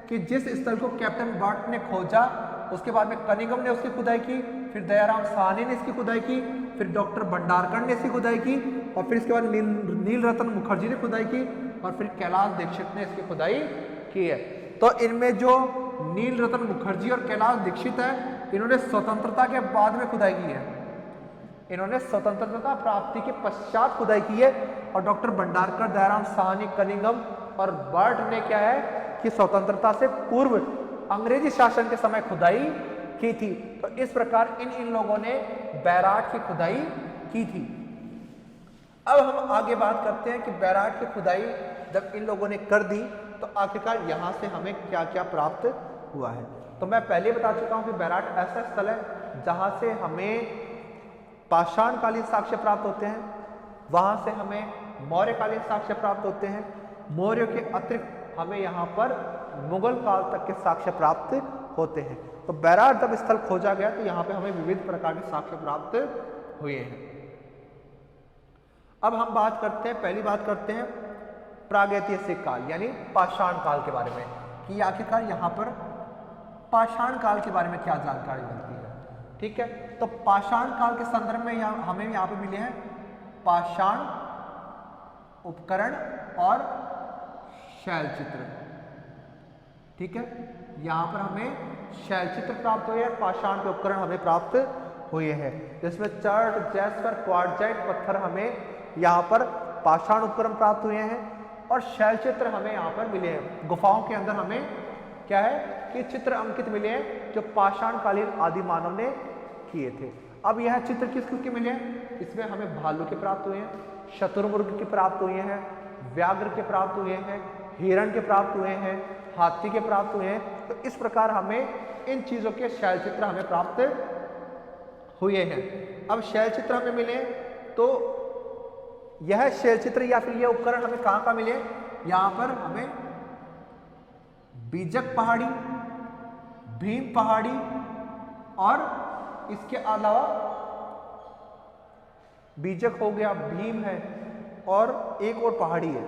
कि जिस स्थल को कैप्टन बर्ट ने खोजा, उसके बाद में कनिंघम ने उसकी खुदाई की, फिर दयाराम साहनी ने इसकी खुदाई की, फिर डॉक्टर भंडारकर ने इसकी खुदाई की, और फिर इसके बाद नील रतन मुखर्जी ने खुदाई की, और फिर कैलाश दीक्षित ने इसकी खुदाई की है। तो इनमें जो नील रतन मुखर्जी और कैलाश दीक्षित है, इन्होंने स्वतंत्रता के बाद में खुदाई की है। इन्होंने स्वतंत्रता प्राप्ति के पश्चात खुदाई की है। और डॉक्टर भंडारकर, दयाराम साहनी, कनिंघम और बर्ट ने क्या है कि स्वतंत्रता से पूर्व अंग्रेजी शासन के समय खुदाई की थी। तो इस प्रकार इन लोगों ने बैराट की खुदाई की थी। अब हम आगे बात करते हैं कि बैराट की खुदाई जब इन लोगों ने कर दी तो आखिरकार यहां से हमें क्या क्या प्राप्त हुआ है। तो मैं पहले बता चुका हूं कि बैराट ऐसा स्थल है जहां से हमें पाषाणकालीन साक्ष्य प्राप्त होते हैं, वहां से हमें मौर्यकालीन साक्ष्य प्राप्त होते हैं, मौर्य के अतिरिक्त हमें यहाँ पर मुगल काल तक के साक्ष्य प्राप्त होते हैं। तो बैराट जब स्थल खोजा गया तो यहाँ पे हमें विविध प्रकार के साक्ष्य प्राप्त हुए हैं। अब हम बात करते हैं, पहली बात करते हैं प्रागैतिहासिक काल यानी पाषाण काल के बारे में, कि आखिरकार यहाँ पर पाषाण काल के बारे में क्या जानकारी मिलती है। ठीक है, तो पाषाण काल के संदर्भ में हमें यहाँ पे मिले हैं पाषाण उपकरण और शैल चित्र। ठीक है, यहाँ पर हमें शैल चित्र प्राप्त हुए हैं, पाषाण के उपकरण हमें प्राप्त हुए हैं, जिसमें चर्ट, जैस्पर, क्वार्टजाइट पत्थर हमें यहाँ पर पाषाण उपकरण प्राप्त हुए हैं, और शैल चित्र हमें यहाँ पर मिले हैं। गुफाओं के अंदर हमें क्या है कि चित्र अंकित मिले हैं जो पाषाण कालीन आदि मानव ने किए थे। अब यह चित्र किस के मिले हैं? इसमें हमें भालू के प्राप्त हुए हैं, शतुरमुर्ग के प्राप्त हुए हैं, व्याघ्र के प्राप्त हुए हैं, हिरण के प्राप्त हुए हैं, हाथी के प्राप्त हुए हैं। तो इस प्रकार हमें इन चीजों के शैल चित्र हमें प्राप्त हुए हैं। अब शैल चित्र हमें मिले तो यह शैल चित्र या फिर यह उपकरण हमें कहां कहां मिले? यहां पर हमें बीजक पहाड़ी, भीम पहाड़ी, और इसके अलावा बीजक हो गया, भीम है, और एक और पहाड़ी है।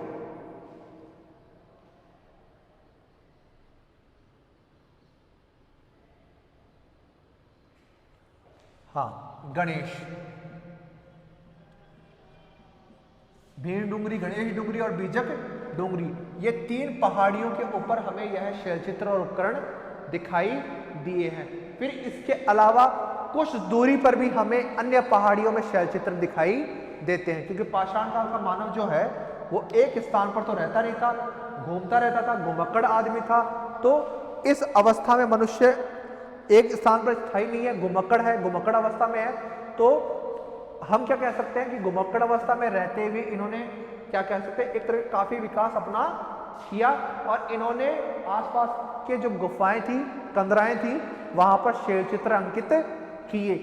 हाँ, गणेश, भीम डूंगरी, गणेश डूंगरी और बीजक डूंगरी, ये तीन पहाड़ियों के ऊपर हमें यह शैल चित्र और उपकरण दिखाई दिए हैं। फिर इसके अलावा कुछ दूरी पर भी हमें अन्य पहाड़ियों में शैल चित्र दिखाई देते हैं, क्योंकि पाषाण काल का मानव जो है वो एक स्थान पर तो रहता नहीं था, घूमता रहता था, घुमक्कड़ आदमी था। तो इस अवस्था में मनुष्य एक स्थान पर स्थायी नहीं है, घुमक्कड़ है, घुमक्कड़ अवस्था में है। तो हम क्या कह सकते हैं कि घुमक्कड़ अवस्था में रहते हुए इन्होंने क्या कह सकते हैं, एक तरह काफी विकास अपना किया, और इन्होंने आसपास के जो गुफाएं थी, कंदराएं थी, वहां पर शैल चित्र अंकित किए।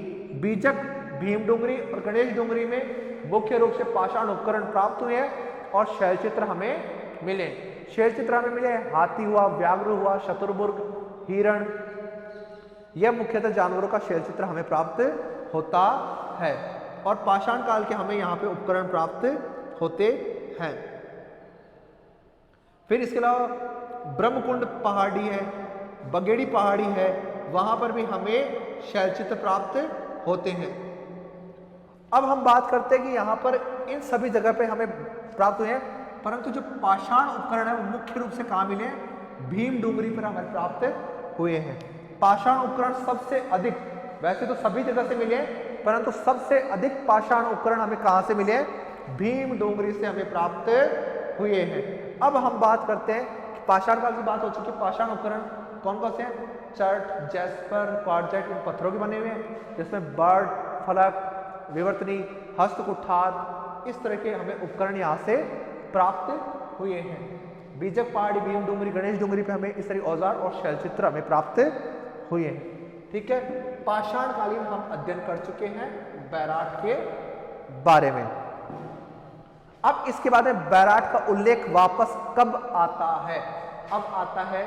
बीजक, भीम डूंगरी और गणेश डूंगरी में मुख्य रूप से पाषाण उपकरण प्राप्त हुए हैं और शैल चित्र हमें मिले। शैल चित्र हमें मिले, हाथी हुआ, व्याघ्र हुआ, शतुरमुर्ग, हिरण, यह मुख्यतः जानवरों का शैल चित्र हमें प्राप्त होता है। और पाषाण काल के हमें यहाँ पे उपकरण प्राप्त होते हैं। फिर इसके अलावा ब्रह्मकुंड पहाड़ी है, बगेड़ी पहाड़ी है, वहां पर भी हमें शैल चित्र प्राप्त होते हैं। अब हम बात करते हैं कि यहाँ पर इन सभी जगह पे हमें प्राप्त हुए हैं, परंतु जो पाषाण उपकरण है वो मुख्य रूप से कहाँ मिले? भीम डूंगरी पर हमें प्राप्त हुए हैं। पाषाण उपकरण सबसे अधिक, वैसे तो सभी जगह से मिले, परंतु सबसे अधिक पाषाण उपकरण हमें कहां से मिले? भीम डूंगरी से हमें प्राप्त हुए हैं। अब हम बात करते हैं कि पाषाण काल की बात हो चुकी है, पाषाण उपकरण कौन कौन से हैं? चर्ट, जैस्पर, क्वार्टजाइट, इन पत्थरों के बने हुए हैं, जिसमें बर्ड, फलक, विवर्तनी, हस्त कुठार, इस तरह के हमें उपकरण यहाँ से प्राप्त हुए हैं। बीजक पहाड़ी, भीम डूंगरी, गणेश डूंगरी पे हमें इस तरह औजार और शैल चित्र हमें प्राप्त हुए हैं। ठीक है, पाषाण कालीन हम अध्ययन कर चुके हैं बैराट के बारे में। अब इसके बाद में बैराट का उल्लेख वापस कब आता है? अब आता है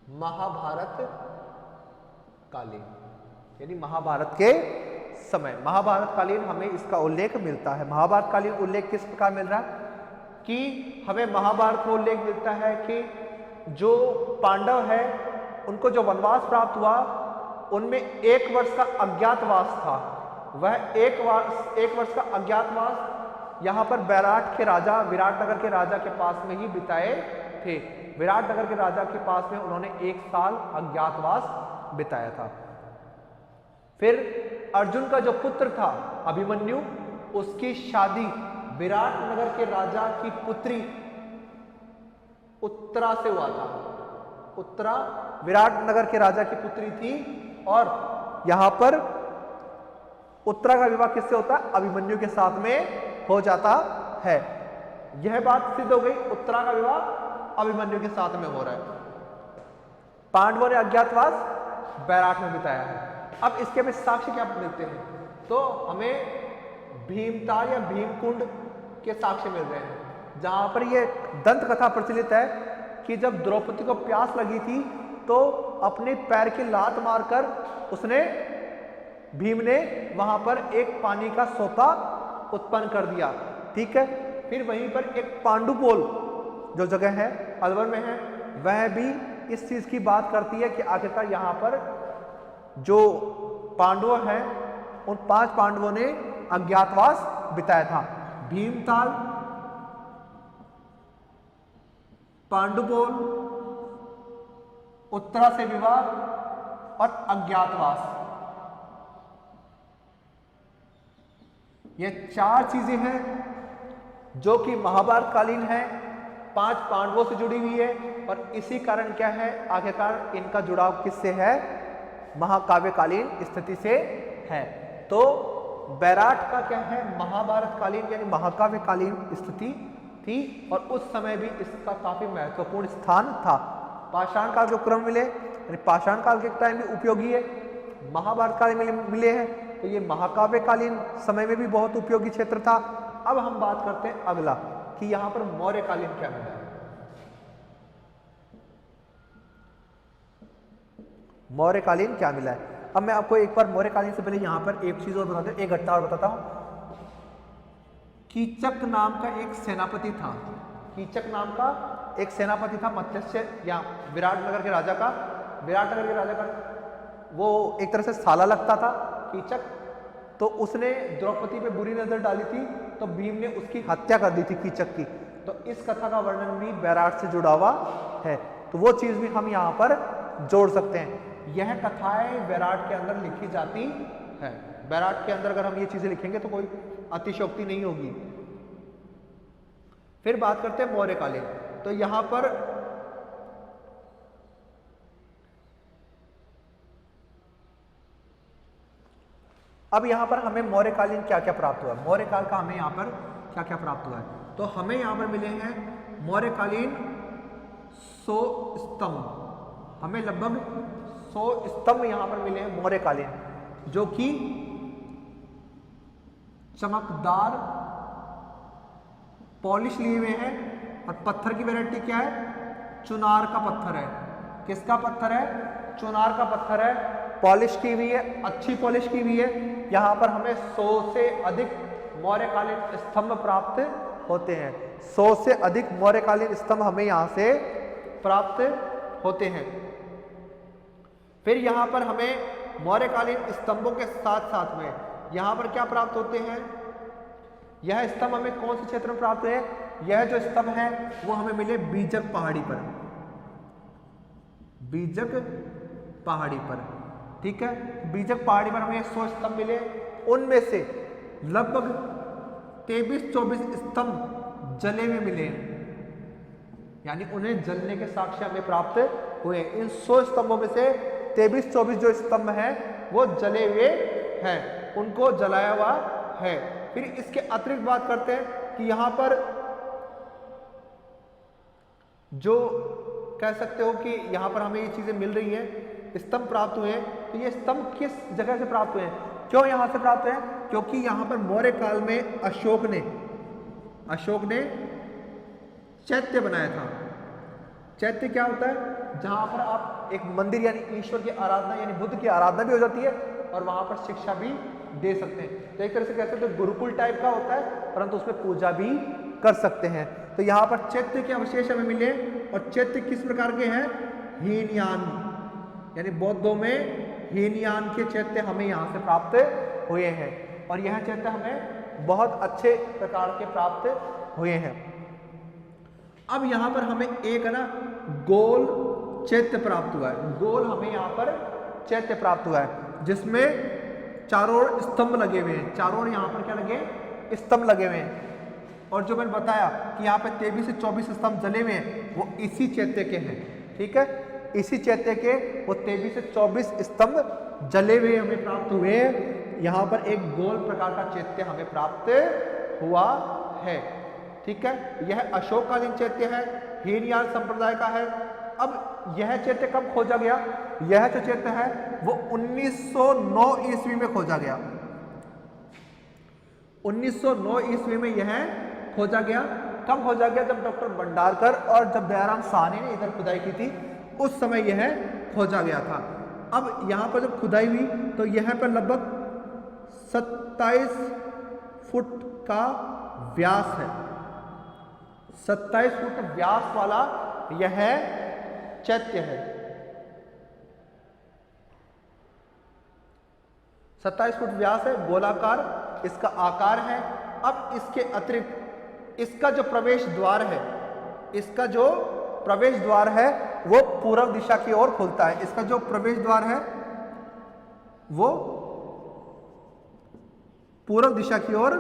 महाभारत कालीन, यानी महाभारत के समय, महाभारत कालीन हमें इसका उल्लेख मिलता है। महाभारत कालीन उल्लेख किस प्रकार मिल रहा है कि हमें महाभारत में उल्लेख मिलता है कि जो पांडव है उनको जो वनवास प्राप्त हुआ उनमें 1 वर्ष का अज्ञातवास था। वह एक वर्ष का अज्ञातवास यहाँ पर बैराट के राजा, विराटनगर के राजा के पास में ही बिताए थे। विराटनगर के राजा के पास में उन्होंने 1 साल अज्ञातवास बिताया था। फिर अर्जुन का जो पुत्र था अभिमन्यु, उसकी शादी विराटनगर के राजा की पुत्री उत्तरा से हुआ था। उत्तरा विराटनगर के राजा की पुत्री थी और यहां पर उत्तरा का विवाह किससे होता है? अभिमन्यु के साथ में हो जाता है। यह बात सिद्ध हो गई, उत्तरा का विवाह अभिमन्यु के साथ में हो रहा है। पांडवों ने अज्ञातवास बैराट में बिताया है। अब इसके हमें साक्ष्य क्या मिलते हैं? तो हमें भीमताल या भीमकुंड के साक्ष्य मिल रहे हैं, जहां पर यह दंत कथा प्रचलित है कि जब द्रौपदी को प्यास लगी थी तो अपने पैर की लात मारकर उसने, भीम ने वहां पर एक पानी का सोता उत्पन्न कर दिया। ठीक है, फिर वहीं पर एक पांडुपोल जो जगह है अलवर में है, वह भी इस चीज की बात करती है कि आखिरकार यहां पर जो पांडव हैं उन 5 पांडवों ने अज्ञातवास बिताया था। भीमताल, पांडुपोल, उत्तरा से विवाह और अज्ञातवास, ये 4 चीजें हैं जो कि महाभारत कालीन है, 5 पांडवों से जुड़ी हुई है। और इसी कारण क्या है, आखिरकार इनका जुड़ाव किससे है? महाकाव्यकालीन स्थिति से है। तो बैराट का क्या है? महाभारत कालीन यानी महाकाव्यकालीन स्थिति थी और उस समय भी इसका काफी महत्वपूर्ण स्थान था। पाषाण काल जो क्रम मिले, यानी पाषाण काल के टाइम भी उपयोगी है, महाभारत काल में मिले हैं, तो ये महाकाव्यकालीन समय में भी बहुत उपयोगी क्षेत्र था। अब हम बात करते हैं अगला कि यहां पर मौर्यकालीन क्या मिला है। मौर्यकालीन क्या मिला है? अब मैं आपको एक बार मौर्यकालीन से पहले यहां पर एक चीज और बताता हूं, एक घटना और बताता हूं। कीचक नाम का एक सेनापति था। कीचक नाम का एक सेनापति था, मत्स्य या विराटनगर के राजा का। विराटनगर के राजा का वो एक तरह से साला लगता था कीचक। तो उसने द्रौपदी पे बुरी नजर डाली थी, तो भीम ने उसकी हत्या कर दी थी कीचक की। तो इस कथा का वर्णन भी बैराट से जुड़ा हुआ है, तो वो चीज भी हम यहाँ पर जोड़ सकते हैं। यह कथाएं बैराट के अंदर लिखी जाती है। बैराट के अंदर अगर हम ये चीजें लिखेंगे तो कोई अतिशयोक्ति नहीं होगी। फिर बात करते हैं मौर्यकालीन। तो यहां पर अब यहां पर हमें मौर्यकालीन क्या क्या प्राप्त हुआ है, मौर्यकाल का हमें यहां पर क्या क्या प्राप्त हुआ है। तो हमें यहां पर मिले हैं मौर्यकालीन 100 स्तंभ। हमें लगभग 100 स्तंभ यहां पर मिले हैं मौर्यकालीन, जो कि चमकदार पॉलिश लिए हुए हैं। और पत्थर की वैरायटी क्या है? चुनार का पत्थर है। किसका पत्थर है? चुनार का पत्थर है। पॉलिश की हुई है, अच्छी पॉलिश की हुई है। यहां पर हमें 100 से अधिक मौर्यकालीन स्तंभ प्राप्त होते हैं। 100 से अधिक मौर्यकालीन स्तंभ हमें यहां से प्राप्त होते हैं। फिर यहां पर हमें मौर्यकालीन स्तंभों के साथ साथ में यहां पर क्या प्राप्त होते हैं? यह स्तंभ हमें कौन से क्षेत्र में प्राप्त हुए? यह जो स्तंभ है वो हमें मिले बीजक पहाड़ी पर। बीजक पहाड़ी पर, ठीक है। बीजक पहाड़ी पर हमें 100 स्तंभ मिले। उनमें से लगभग 23-24 स्तंभ जले हुए मिले, यानी उन्हें जलने के साक्ष्य हमें प्राप्त हुए। इन 100 स्तंभों में से 23-24 जो स्तंभ हैं वो जले हुए हैं। उनको जलाया हुआ है। फिर इसके अतिरिक्त बात करते हैं कि यहां पर जो कह सकते हो कि यहां पर हमें ये चीजें मिल रही हैं, स्तंभ प्राप्त हुए हैं, तो ये स्तंभ किस जगह से प्राप्त हुए हैं, क्यों यहां से प्राप्त हुए हैं? क्योंकि यहां पर मौर्य काल में अशोक ने चैत्य बनाया था। चैत्य क्या होता है? जहां पर आप एक मंदिर यानी ईश्वर की आराधना यानी बुद्ध की आराधना भी हो जाती है और वहां पर शिक्षा भी दे सकते हैं। तो एक तरह से कह सकते हैं गुरुकुल टाइप का होता है, परंतु उसमें पूजा भी कर सकते हैं। तो यहाँ पर चैत्य के अवशेष हमें मिले और चैत्य किस प्रकार के हैं? हीनयान, यानी बौद्धों में हीनयान के चैत्य हमें यहाँ से प्राप्त हुए हैं और यह चैत्य हमें बहुत अच्छे प्रकार के प्राप्त हुए हैं। अब यहाँ पर हमें एक ना गोल चैत्य प्राप्त हुआ है, गोल हमें यहाँ पर चैत्य प्राप्त हुआ है जिसमें चारों ओर स्तंभ लगे हुए हैं। चारों ओर यहाँ पर क्या लगे? स्तंभ लगे हुए हैं। और जो मैंने बताया कि यहाँ पे 23 से 24 स्तंभ जले हुए हैं वो इसी चैत्य के हैं। ठीक है, इसी चैत्य के वो 23 से 24 स्तंभ जले हुए हमें प्राप्त हुए हैं। यहाँ पर एक गोल प्रकार का चैत्य हमें प्राप्त हुआ है। ठीक है, यह अशोककालीन चैत्य है, हीनयान संप्रदाय का है। अब यह चैत्य कब खोजा गया? यह जो चैत्य है वो 1909 ईस्वी में खोजा गया। 1909 ईस्वी में यह खोजा गया। कब खोजा गया? जब डॉक्टर भंडारकर और जब दयाराम साहनी ने इधर खुदाई की थी उस समय यह खोजा गया था। अब यहाँ पर जब खुदाई हुई तो यहाँ पर लगभग 27 फुट का व्यास है। 27 फुट व्यास वाला यह चैत्य है। 27 फुट व्यास है, गोलाकार इसका आकार है। अब इसके अतिरिक्त इसका जो प्रवेश द्वार है, वो पूर्व दिशा की ओर खुलता है। इसका जो प्रवेश द्वार है वो पूर्व दिशा की ओर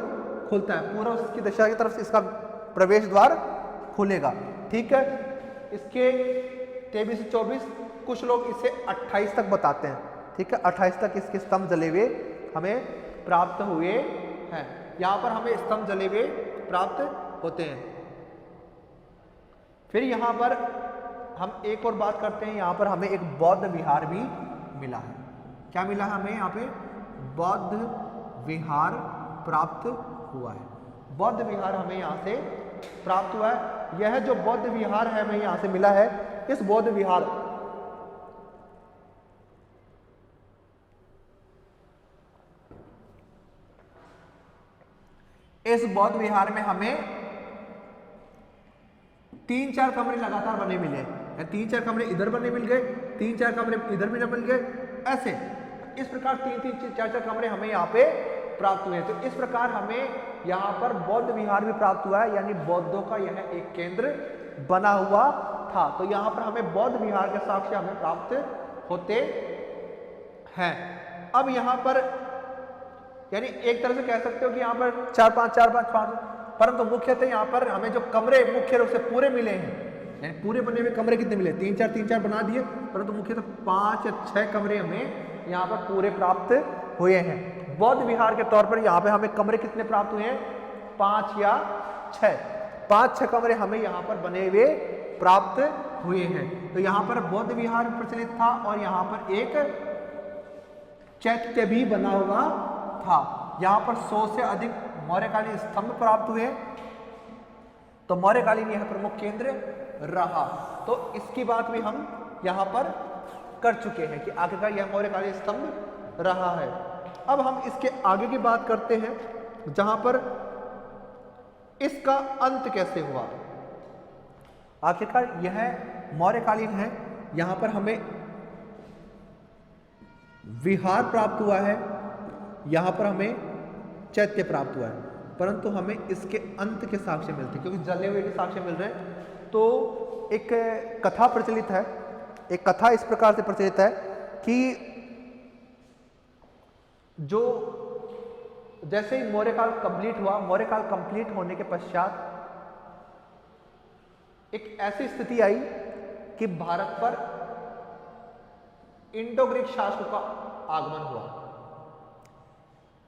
खुलता है। पूर्व की दिशा की तरफ से इसका प्रवेश द्वार खुलेगा। ठीक है, इसके 23 से 24, कुछ लोग इसे 28 तक बताते हैं। ठीक है, 28 तक इसके स्तंभ जले हुए हमें प्राप्त हुए हैं। यहां पर हमें स्तंभ जले हुए प्राप्त होते हैं। फिर यहां पर हम एक और बात करते हैं। यहां पर हमें एक बौद्ध विहार भी मिला है। क्या मिला है हमें? यहाँ पे बौद्ध विहार प्राप्त हुआ है। बौद्ध विहार हमें यहाँ से प्राप्त हुआ है। यह जो बौद्ध विहार है हमें यहाँ से मिला है। इस बौद्ध विहार में हमें 3-4 कमरे लगातार बने मिले। 3-4 कमरे इधर बने मिल गए, 3-4 कमरे इधर भी मिल गए, ऐसे इस प्रकार 3-3, 4-4 कमरे हमें यहाँ पे प्राप्त हुए। तो इस प्रकार हमें यहाँ पर बौद्ध विहार भी प्राप्त हुआ है, यानी बौद्धों का यह एक केंद्र बना हुआ था। तो यहाँ पर हमें बौद्ध विहार के साक्ष्य हमें प्राप्त होते हैं। अब यहाँ पर यानी एक तरह से कह सकते हो कि यहाँ पर 4-5, परंतु मुख्यतः यहाँ पर हमें जो कमरे मुख्य रूप से पूरे मिले हैं, यानी पूरे बने हुए कमरे कितने मिले? 3-4 बना दिए, परंतु मुख्यतः 5 या 6 कमरे हमें यहाँ पर पूरे प्राप्त हुए हैं। बौद्ध विहार के तौर पर यहाँ पे हमें कमरे कितने प्राप्त हुए हैं? 5 या 6, 5-6 कमरे हमें यहाँ पर बने हुए प्राप्त हुए हैं। तो यहाँ पर बौद्ध विहार प्रचलित था और यहाँ पर एक चैत्य भी बना हुआ था। यहाँ पर 100 से अधिक मौर्यकालीन स्तंभ प्राप्त हुए। तो मौर्यकालीन यह प्रमुख केंद्र रहा। तो इसकी बात भी हम यहाँ पर कर चुके हैं कि आखिरकार यह मौर्यकालीन स्तंभ रहा है। अब हम इसके आगे की बात करते हैं, जहां पर इसका अंत कैसे हुआ। आखिरकार यह मौर्यकालीन है, यहां पर हमें विहार प्राप्त हुआ है, यहां पर हमें चैत्य प्राप्त हुआ है, परंतु हमें इसके अंत के साक्ष्य मिलते हैं, क्योंकि जले हुए के साक्ष्य मिल रहे हैं। तो एक कथा प्रचलित है, एक कथा इस प्रकार से प्रचलित है कि जो जैसे ही मौर्यकाल कंप्लीट हुआ, मौर्यकाल कंप्लीट होने के पश्चात एक ऐसी स्थिति आई कि भारत पर इंडो ग्रीक शासकों का आगमन हुआ।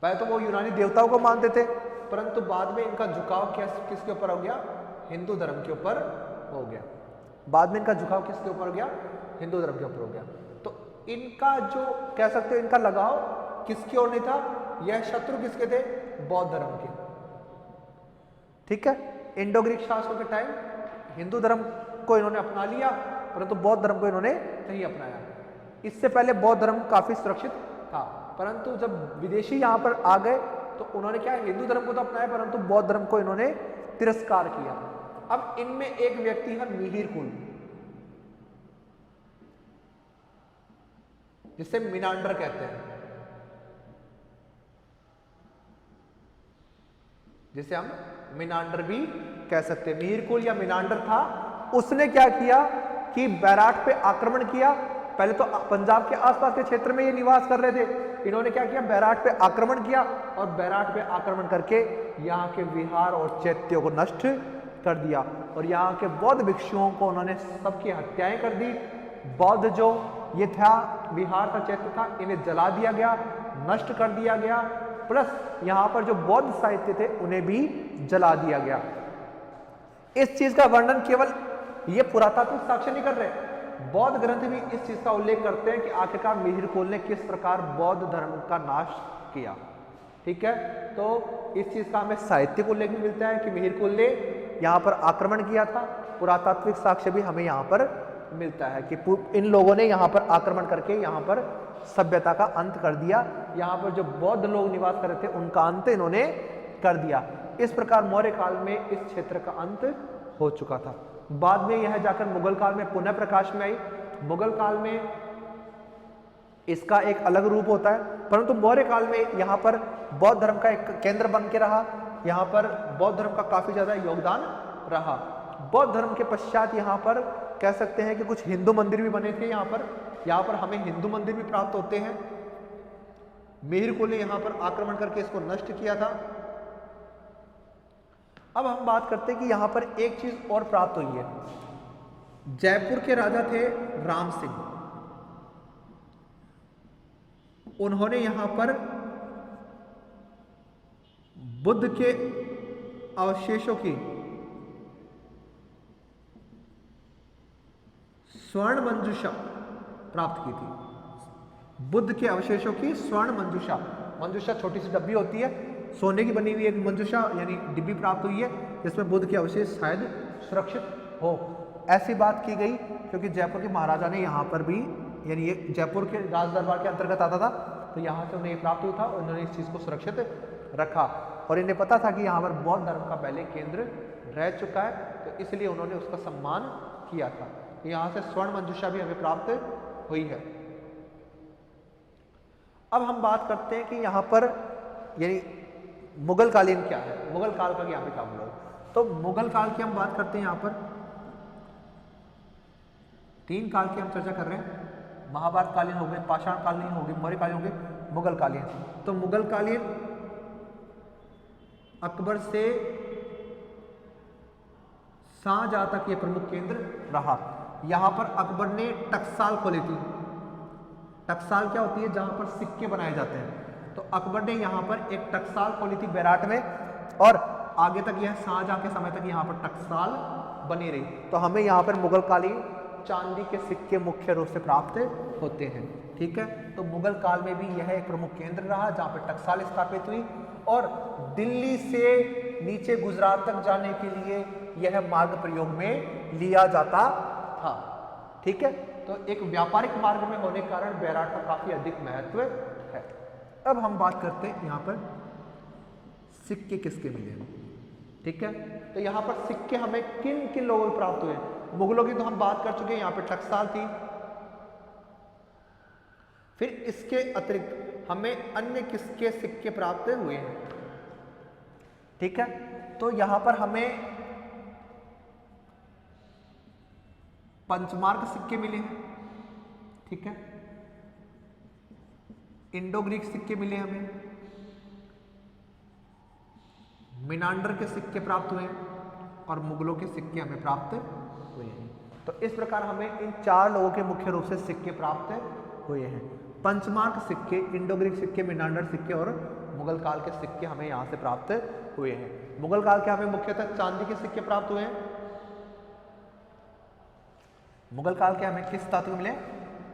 पहले तो वो यूनानी देवताओं को मानते थे, परंतु बाद में इनका झुकाव किसके ऊपर हो गया? हिंदू धर्म के ऊपर हो गया। बाद में इनका झुकाव किसके ऊपर हो गया? हिंदू धर्म के ऊपर हो गया। तो इनका जो कह सकते हो इनका लगाव किसकी ओर नहीं था? यह शत्रु किसके थे? बौद्ध धर्म के। ठीक है, इंडो ग्रीक शासकों के टाइम हिंदू धर्म को इन्होंने अपना लिया, परंतु बौद्ध धर्म को इन्होंने नहीं अपनाया। इससे पहले बौद्ध धर्म काफी सुरक्षित था, परंतु जब विदेशी यहां पर आ गए तो उन्होंने क्या हिंदू धर्म को तो अपनाया, परंतु बौद्ध धर्म को इन्होंने तिरस्कार किया। अब इनमें एक व्यक्ति है मिहिर कुल, जिसे मिनांडर कहते हैं, जिसे हम मिनांडर भी कह सकते हैं। मिहिर कुल या मिनांडर था, उसने क्या किया कि बैराट पे आक्रमण किया। पहले तो पंजाब के आसपास के क्षेत्र में ये निवास कर रहे थे, इन्होंने क्या किया? बैराट पे आक्रमण किया और बैराट पे आक्रमण करके यहाँ के विहार और चैत्यों को नष्ट कर दिया और यहाँ के बौद्ध भिक्षुओं को उन्होंने सबकी हत्याएं कर दी। बौद्ध जो ये था विहार का चैत्य था, इन्हें जला दिया गया, नष्ट कर दिया गया, प्लस यहाँ पर जो बौद्ध साहित्य थे उन्हें भी जला दिया गया। इस चीज का वर्णन केवल ये पुरातात्विक साक्ष्य नहीं कर रहे, बौद्ध ग्रंथ भी इस चीज का उल्लेख करते हैं कि आखिरकार मिहिर कुल ने किस प्रकार बौद्ध धर्म का नाश किया। ठीक है, तो इस चीज का हमें साहित्यिक उल्लेख भी मिलता है कि मिहिर कुल ने यहाँ पर आक्रमण किया था। पुरातात्विक साक्ष्य भी हमें यहाँ पर मिलता है कि इन लोगों ने यहाँ पर आक्रमण करके यहाँ पर सभ्यता का अंत कर दिया। यहाँ पर जो बौद्ध लोग निवास कर रहे थे उनका अंत इन्होंने कर दिया। इस प्रकार मौर्य काल में इस क्षेत्र का अंत हो चुका था। बाद में यह जाकर मुगल काल में पुनः प्रकाश में आई। मुगल काल में इसका एक अलग रूप होता है, परंतु मौर्य काल में यहाँ पर बौद्ध धर्म का एक केंद्र बन के रहा। यहाँ पर बौद्ध धर्म का काफी ज्यादा योगदान रहा। बौद्ध धर्म के पश्चात यहाँ पर कह सकते हैं कि कुछ हिंदू मंदिर भी बने थे। यहाँ पर हमें हिंदू मंदिर भी प्राप्त होते हैं। मिहिर कुल ने यहाँ पर आक्रमण करके इसको नष्ट किया था। अब हम बात करते हैं कि यहाँ पर एक चीज और प्राप्त हुई है। जयपुर के राजा थे राम सिंह, उन्होंने यहाँ पर बुद्ध के अवशेषों की स्वर्ण मंजूषा प्राप्त की थी। बुद्ध के अवशेषों की स्वर्ण मंजूषा, मंजूषा छोटी सी डब्बी होती है, सोने की बनी हुई एक मंजूषा यानी डिब्बी प्राप्त हुई है, जिसमें बुद्ध के अवशेष शायद सुरक्षित हो। ऐसी बात की गई क्योंकि जयपुर के महाराजा ने यहाँ पर भी, यानी ये जयपुर के राज दरबार के अंतर्गत आता था, तो यहाँ से उन्हें प्राप्त हुआ था और उन्होंने इस चीज़ को सुरक्षित रखा और इन्हें पता था कि यहाँ पर बौद्ध धर्म का पहले केंद्र रह चुका है, तो इसलिए उन्होंने उसका सम्मान किया था। तो यहाँ से स्वर्ण मंजूषा भी हमें प्राप्त हुई है। अब हम बात करते हैं कि यहाँ पर यानी मुगल कालीन क्या है, मुगल काल का यहाँ पे क्या बोला। तो मुगल काल की हम बात करते हैं, यहाँ पर 3 काल की हम चर्चा कर रहे हैं। महाभारत कालीन हो गए, पाषाण कालीन हो गए, मौर्य कालीन हो गए, मुगल कालीन। तो मुगल कालीन अकबर से शाहजहां तक ये प्रमुख केंद्र रहा। यहाँ पर अकबर ने टकसाल खोली थी। टकसाल क्या होती है? जहां पर सिक्के बनाए जाते हैं। तो अकबर ने यहाँ पर एक टकसाल खोली थी बैराट में और आगे तक यह शाहजहां के समय तक यहाँ पर टकसाल बनी रही। तो हमें यहाँ पर मुगल कालीन चांदी के सिक्के मुख्य रूप से प्राप्त होते हैं। ठीक है, तो मुगल काल में भी यह एक प्रमुख केंद्र रहा जहाँ पर टकसाल स्थापित हुई और दिल्ली से नीचे गुजरात तक जाने के लिए यह मार्ग प्रयोग में लिया जाता था। ठीक है, तो एक व्यापारिक मार्ग में होने के कारण बैराट का काफी अधिक महत्व है। अब हम बात करते हैं यहाँ पर सिक्के किसके मिले। ठीक है, तो यहाँ पर सिक्के हमें किन किन लोगों को प्राप्त हुए। मुगलों की तो हम बात कर चुके हैं, यहाँ पे टकसाल थी। फिर इसके अतिरिक्त हमें अन्य किसके सिक्के प्राप्त हुए हैं। ठीक है, तो यहां पर हमें पंचमार्क सिक्के मिले हैं। ठीक है, इंडो ग्रीक सिक्के मिले हमें, मिनांडर के सिक्के प्राप्त हुए और मुगलों के सिक्के हमें प्राप्त हुए हैं। तो इस प्रकार हमें इन 4 लोगों के मुख्य रूप से सिक्के प्राप्त हुए हैं। पंचमार्क सिक्के, इंडो ग्रीक सिक्के, मिनांडर सिक्के और मुगल काल के सिक्के हमें यहाँ से प्राप्त हुए हैं। मुगल काल के हमें मुख्यतः चांदी के सिक्के प्राप्त हुए हैं। मुगल काल के हमें किस धातु के मिले?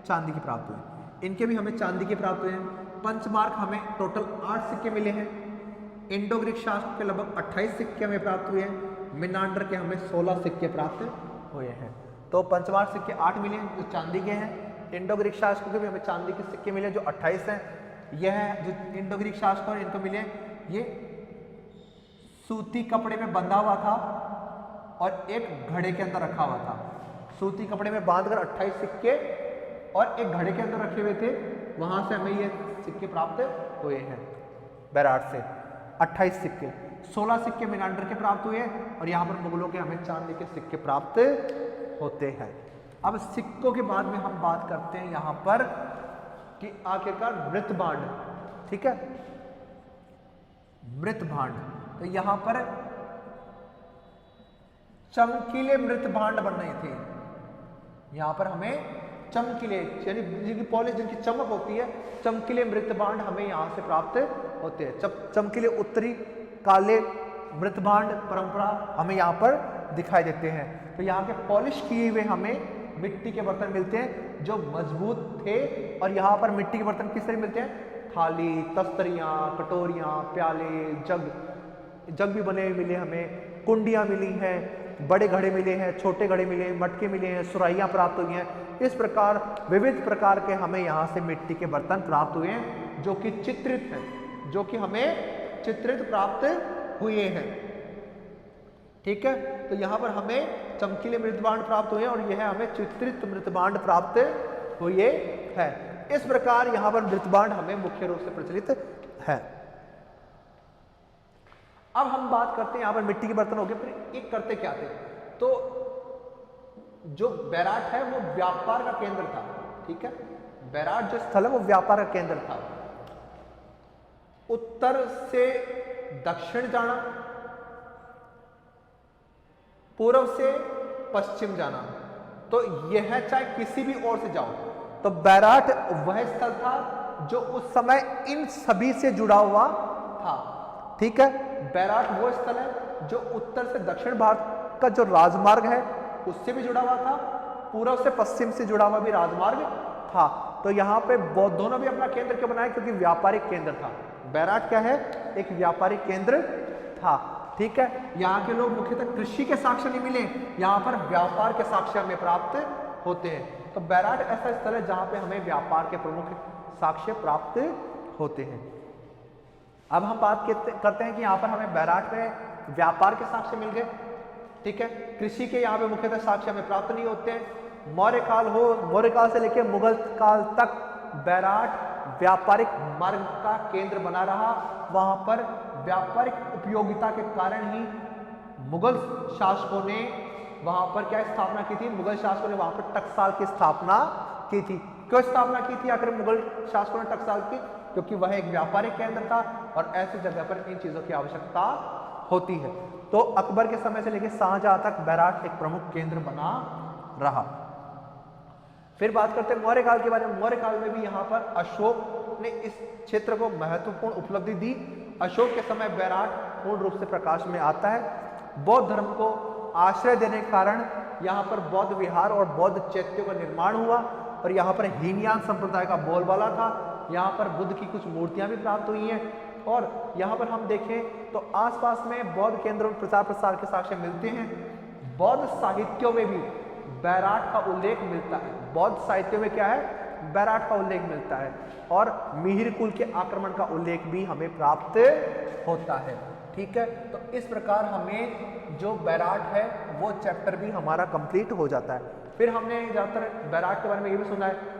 चांदी के प्राप्त हुए। इनके भी हमें चांदी के प्राप्त हुए हैं। पंचमार्क हमें टोटल 8 सिक्के मिले हैं। इंडो ग्रीक शासक के लगभग 28 सिक्के हमें प्राप्त हुए हैं। मिनांडर के हमें 16 सिक्के प्राप्त हुए हैं। तो पंचमार्क सिक्के 8 मिले हैं जो चांदी के हैं। इंडो ग्रीक शासकों के भी हमें चांदी के सिक्के मिले जो 28 हैं। यह जो इंडो ग्रीक शासक हैं इनको मिले, ये सूती कपड़े में बंधा हुआ था और एक घड़े के अंदर रखा हुआ था। सूती कपड़े में बांधकर 28 सिक्के और एक घड़े के अंदर रखे हुए थे, वहां से हमें ये सिक्के प्राप्त हुए हैं। बैराट से 28 सिक्के, 16 सिक्के मिनांडर के प्राप्त हुए और यहाँ पर मुगलों के हमें चांदी के सिक्के प्राप्त होते हैं। अब सिक्कों के बाद में हम बात करते हैं यहाँ पर कि आखिरकार मृत भांड, ठीक है, मृत भांड। तो यहाँ पर चमकीले मृत भांड बन रहे थे। यहाँ पर हमें चमकीले यानी जिनकी पॉलिश, जिनकी चमक होती है, चमकीले मृत भांड हमें यहाँ से प्राप्त होते हैं। चमकीले उत्तरी काले मृत भांड परंपरा हमें यहाँ पर दिखाई देते हैं। तो यहाँ के पॉलिश किए हुए हमें मिट्टी के बर्तन मिलते हैं जो मजबूत थे। और यहाँ पर मिट्टी के बर्तन किस तरह मिलते हैं? थाली, तस्तरियाँ, कटोरियाँ, प्याले, जग भी बने हुए मिले हमें, कुंडियाँ मिली हैं, बड़े घड़े मिले हैं, छोटे घड़े मिले हैं, मटके मिले हैं, सुराहियाँ प्राप्त हुई हैं। इस प्रकार विविध प्रकार के हमें यहाँ से मिट्टी के बर्तन प्राप्त हुए हैं जो कि चित्रित हैं, जो कि हमें चित्रित प्राप्त हुए हैं। ठीक है, तो यहाँ पर हमें चमकीले मृतभांड प्राप्त हुए और यह हमें चित्रित मृतभांड प्राप्त हुए है। इस प्रकार यहाँ पर मृतभांड हमें मुख्य रूप से प्रचलित है। अब हम बात करते हैं यहाँ पर मिट्टी के बर्तन हो गए, फिर एक करते क्या थे? तो जो बैराट है वो व्यापार का केंद्र था। ठीक है, बैराट जो स्थल है वो व्यापार का केंद्र था। उत्तर से दक्षिण जाना, पूर्व से पश्चिम जाना, तो यह चाहे किसी भी ओर से जाओ, तो बैराट वह स्थल था जो उस समय इन सभी से जुड़ा हुआ था। ठीक है, बैराट वो स्थल है जो उत्तर से दक्षिण भारत का जो राजमार्ग है उससे भी जुड़ा हुआ था, पूर्व से पश्चिम से जुड़ा हुआ भी राजमार्ग था। तो यहाँ पे बौद्धों भी अपना केंद्र क्यों बनाया? क्योंकि व्यापारिक केंद्र था। बैराट क्या है? एक व्यापारिक केंद्र था। ठीक है, यहाँ के लोग मुख्यतः कृषि के साक्ष्य नहीं मिले, यहाँ पर व्यापार के साक्ष्य हमें प्राप्त होते हैं। तो बैराट ऐसा स्थल है जहाँ पे हमें व्यापार के प्रमुख साक्ष्य प्राप्त होते हैं। अब हम बात करते हैं कि यहाँ पर हमें बैराट में व्यापार के साक्ष्य मिल गए। ठीक है, कृषि के यहाँ पे मुख्यतः साक्ष्य हमें प्राप्त नहीं होते हैं। मौर्य काल हो, मौर्य काल से लेकर मुगल काल तक बैराट व्यापारिक मार्ग का केंद्र बना रहा। वहां पर व्यापारिक उपयोगिता के कारण ही मुगल शासकों ने वहां पर क्या स्थापना की थी? मुगल शासकों ने वहां पर टकसाल की स्थापना की थी। क्यों स्थापना की थी आखिर मुगल शासकों ने टकसाल की? क्योंकि वह एक व्यापारिक केंद्र था और ऐसी जगह पर इन चीजों की आवश्यकता होती है। तो अकबर के समय से लेकर शाहजहां तक बैराट एक प्रमुख केंद्र बना रहा। फिर बात करते हैं मौर्य काल के बारे में। मौर्य काल में भी यहाँ पर अशोक ने इस क्षेत्र को महत्वपूर्ण उपलब्धि दी। अशोक के समय बैराट पूर्ण रूप से प्रकाश में आता है। बौद्ध धर्म को आश्रय देने के कारण यहाँ पर बौद्ध विहार और बौद्ध चैत्यों का निर्माण हुआ और यहाँ पर हीनयान संप्रदाय का बोलबाला था। यहाँ पर बुद्ध की कुछ मूर्तियां भी प्राप्त हुई हैं और यहाँ पर हम देखें तो आसपास में बौद्ध केंद्रों में प्रचार प्रसार के साक्ष्य मिलते हैं। बौद्ध साहित्यों में भी बैराट का उल्लेख मिलता है। बौद्ध साहित्यों में क्या है? बैराट का उल्लेख मिलता है और मिहिर कुल के आक्रमण का उल्लेख भी हमें प्राप्त होता है। ठीक है, तो इस प्रकार हमें जो बैराट है वो चैप्टर भी हमारा कंप्लीट हो जाता है। फिर हमने ज़्यादातर बैराट के बारे में ये भी सुना है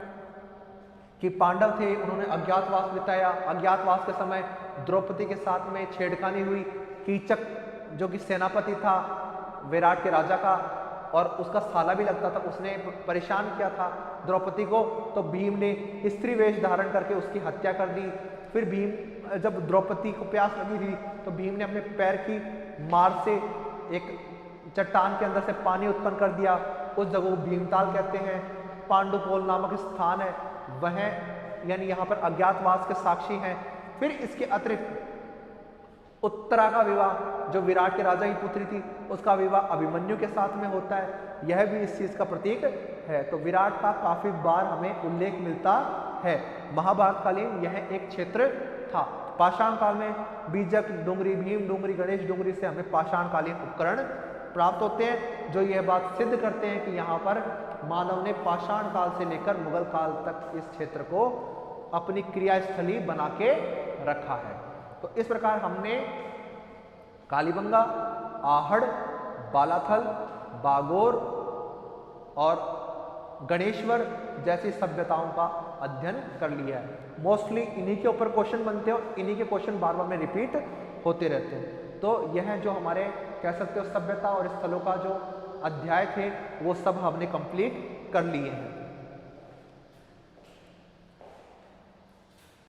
कि पांडव थे, उन्होंने अज्ञातवास बिताया। अज्ञातवास के समय द्रौपदी के साथ में छेड़खानी हुई। कीचक जो कि सेनापति था विराट के राजा का और उसका साला भी लगता था, उसने परेशान किया था द्रौपदी को। तो भीम ने स्त्री वेश धारण करके उसकी हत्या कर दी। फिर भीम जब द्रौपदी को प्यास लगी थी तो भीम ने अपने पैर की मार से एक चट्टान के अंदर से पानी उत्पन्न कर दिया। उस जगह को भीमताल कहते हैं। पांडुपोल नामक स्थान है वह, यानी यहाँ पर अज्ञातवास के साक्षी हैं। फिर इसके अतिरिक्त उत्तरा का विवाह, जो विराट के राजा की पुत्री थी, उसका विवाह अभिमन्यु के साथ में होता है, यह भी इस चीज का प्रतीक है। तो विराट का काफी बार हमें उल्लेख मिलता है। महाभारत कालीन यह एक क्षेत्र था। पाषाण काल में बीजक डुंगरी, भीम डुंगरी, गणेश डुंगरी से हमें पाषाण कालीन उपकरण प्राप्त होते हैं, जो यह बात सिद्ध करते हैं कि यहाँ पर मानव ने पाषाण काल से लेकर मुगल काल तक इस क्षेत्र को अपनी क्रियास्थली बना के रखा है। तो इस प्रकार हमने कालीबंगा, आहड़, बालाथल, बागोर और गणेश्वर जैसी सभ्यताओं का अध्ययन कर लिया है। मोस्टली इन्हीं के ऊपर क्वेश्चन बनते हैं और इन्हीं के क्वेश्चन बार बार में रिपीट होते रहते हैं। तो यह जो हमारे कह सकते हो सभ्यता और स्थलों का जो अध्याय थे वो सब हमने कंप्लीट कर लिए हैं।